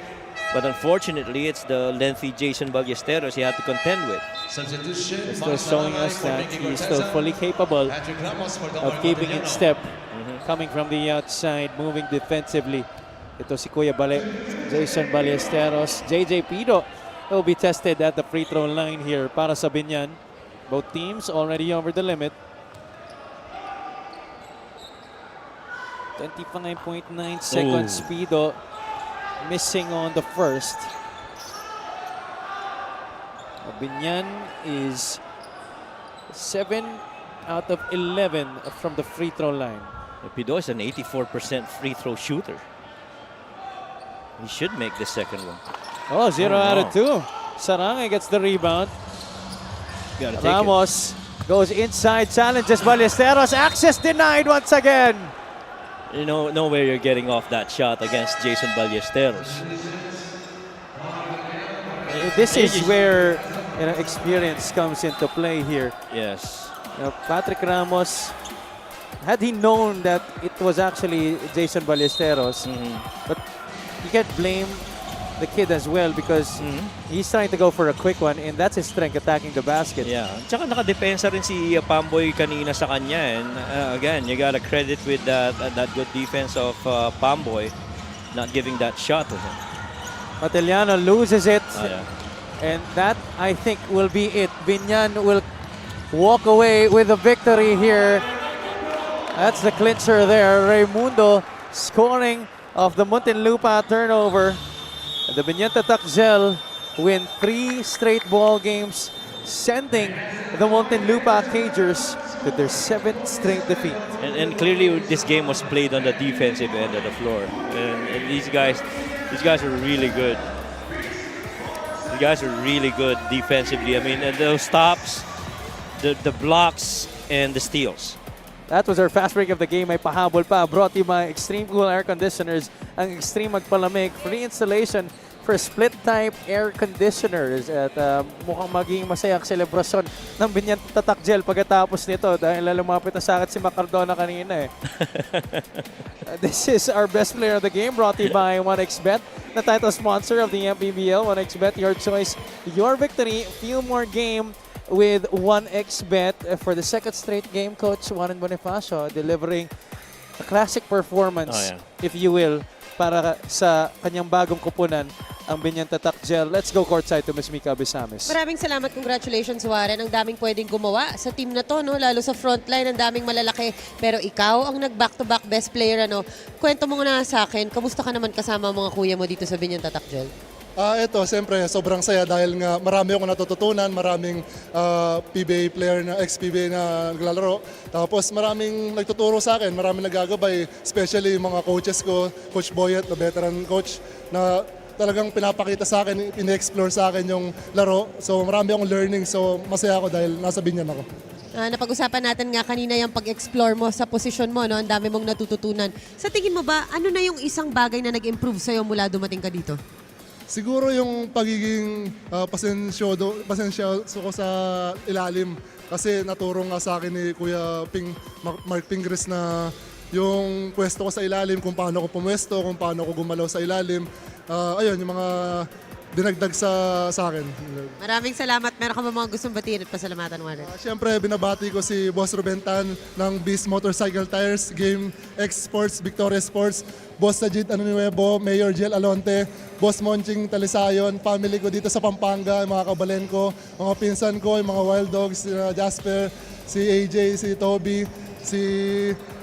But unfortunately, it's the lengthy Jason Ballesteros he had to contend with. It's still showing us that he's still fully capable of keeping in step, coming from the outside, moving defensively. Ito si Kuya Bale, Jason Ballesteros. JJ Pido will be tested at the free throw line here para sa Biñan. Both teams already over the limit. 25.9 seconds. Pido missing on the first. Biñan is 7 out of 11 from the free throw line. Pido is an 84% free throw shooter. He should make the second one. Oh, 0 out of 2. Sarangay gets the rebound. Ramos goes inside, challenges Ballesteros. Access denied once again. You know where you're getting off that shot against Jason Ballesteros. This is where experience comes into play here. Yes. Patrick Ramos, had he known that it was actually Jason Ballesteros, but you can't blame the kid as well because he's trying to go for a quick one and that's his strength, attacking the basket. Yeah. Tsaka nakadepensa rin si Pamboy kanina sa kanya. And again, you gotta credit with that good defense of Pamboy not giving that shot to him. Matiliano loses it. Oh, yeah. And that, I think, will be it. Biñan will walk away with a victory here. That's the clincher there. Raimundo scoring of the Muntinlupa turnover. The Biñan Tatakzel win 3 straight ball games, sending the Muntinlupa Cagers to their 7th straight defeat. And clearly this game was played on the defensive end of the floor. And these guys are really good. These guys are really good defensively. I mean, those stops, the blocks, and the steals. That was our fast break of the game. May pahabol pa. Brought to you by Extreme Cool Air Conditioners. Ang Extreme Magpalamig. Free installation for split-type air conditioners. At mukhang maging masaya ang selebrasyon ng Biñan Tatak Gel pagkatapos nito dahil lumapit na sa akin si Macardona kanina eh. This is our best player of the game, brought to you by 1xBet, the title sponsor of the MPBL. 1xBet, your choice, your victory. Feel more game with 1xBet. For the second straight game, Coach Warren Bonifacio delivering a classic performance, if you will, para sa kanyang bagong kupunan, ang Biñan Tatak Gel. Let's go courtside to Ms. Mika Abisamis. Maraming salamat, congratulations Warren. Ang daming pwedeng gumawa sa team na to, no? Lalo sa frontline, ang daming malalaki. Pero ikaw ang nag-back-to-back best player. Ano? Kwento mo nga sa akin, kamusta ka naman kasama mga kuya mo dito sa Biñan Tatak Gel? Ito, siyempre, sobrang saya dahil nga marami akong natututunan, maraming PBA player na, ex-PBA na naglalaro. Tapos maraming nagtuturo sa akin, maraming nagagabay, especially yung mga coaches ko, Coach Boyet, na veteran coach, na talagang pinapakita sa akin, in-explore sa akin yung laro. So marami akong learning, so masaya ako dahil nasa Biñan ako. Napag-usapan natin nga kanina yung pag-explore mo sa posisyon mo, no? Ang dami mong natututunan. Sa tingin mo ba, ano na yung isang bagay na nag-improve sa'yo mula dumating ka dito? Siguro yung pagiging pasensyoso ko sa ilalim kasi naturo nga sa akin ni Kuya Mark Pingres na yung pwesto ko sa ilalim, kung paano ko pumwesto, kung paano ko gumalaw sa ilalim. Ayun, yung mga dinagdag sa akin. Maraming salamat. Meron ka ba mga gustong batiin at pasalamatan, Warren? Siyempre, binabati ko si Boss Rubentan ng Beast Motorcycle Tires, Game X Sports, Victoria Sports, Boss Sajid Anunuevo, Mayor Jiel Alonte, Boss Monching Talisayon, family ko dito sa Pampanga, mga kabalen ko, mga pinsan ko, yung mga Wild Dogs, si Jasper, si AJ, si Toby, si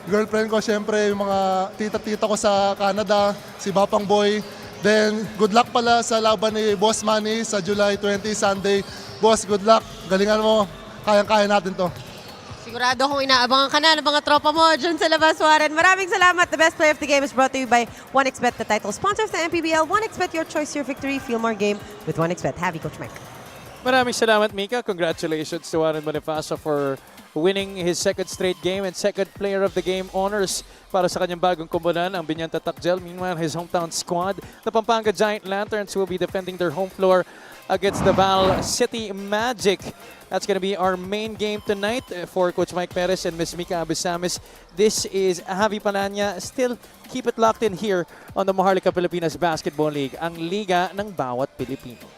girlfriend ko, siyempre, yung mga tita-tita ko sa Canada, si Bapang Boy. Then, good luck pala sa laban ni Boss Manny sa July 20, Sunday. Boss, good luck. Galingan mo. Kayang-kaya natin to. Sigurado kung inaabangan ka na ng mga tropa mo dyan sa labas, Warren. Maraming salamat. The best play of the game is brought to you by 1xBet, the title sponsor of the MPBL. 1xBet, your choice, your victory. Feel more game with 1xBet. Happy Coach Mike. Maraming salamat, Mika. Congratulations to Warren Bonifacio for winning his second straight game and second player of the game honors para sa kanyang bagong kumpunan, ang Biñan Tatak Gel. Meanwhile, his hometown squad, the Pampanga Giant Lanterns, will be defending their home floor against the Val City Magic. That's going to be our main game tonight for Coach Mike Perez and Ms. Mika Abisamis. This is Javi Palanya. Still, keep it locked in here on the Maharlika Pilipinas Basketball League, ang liga ng bawat Pilipino.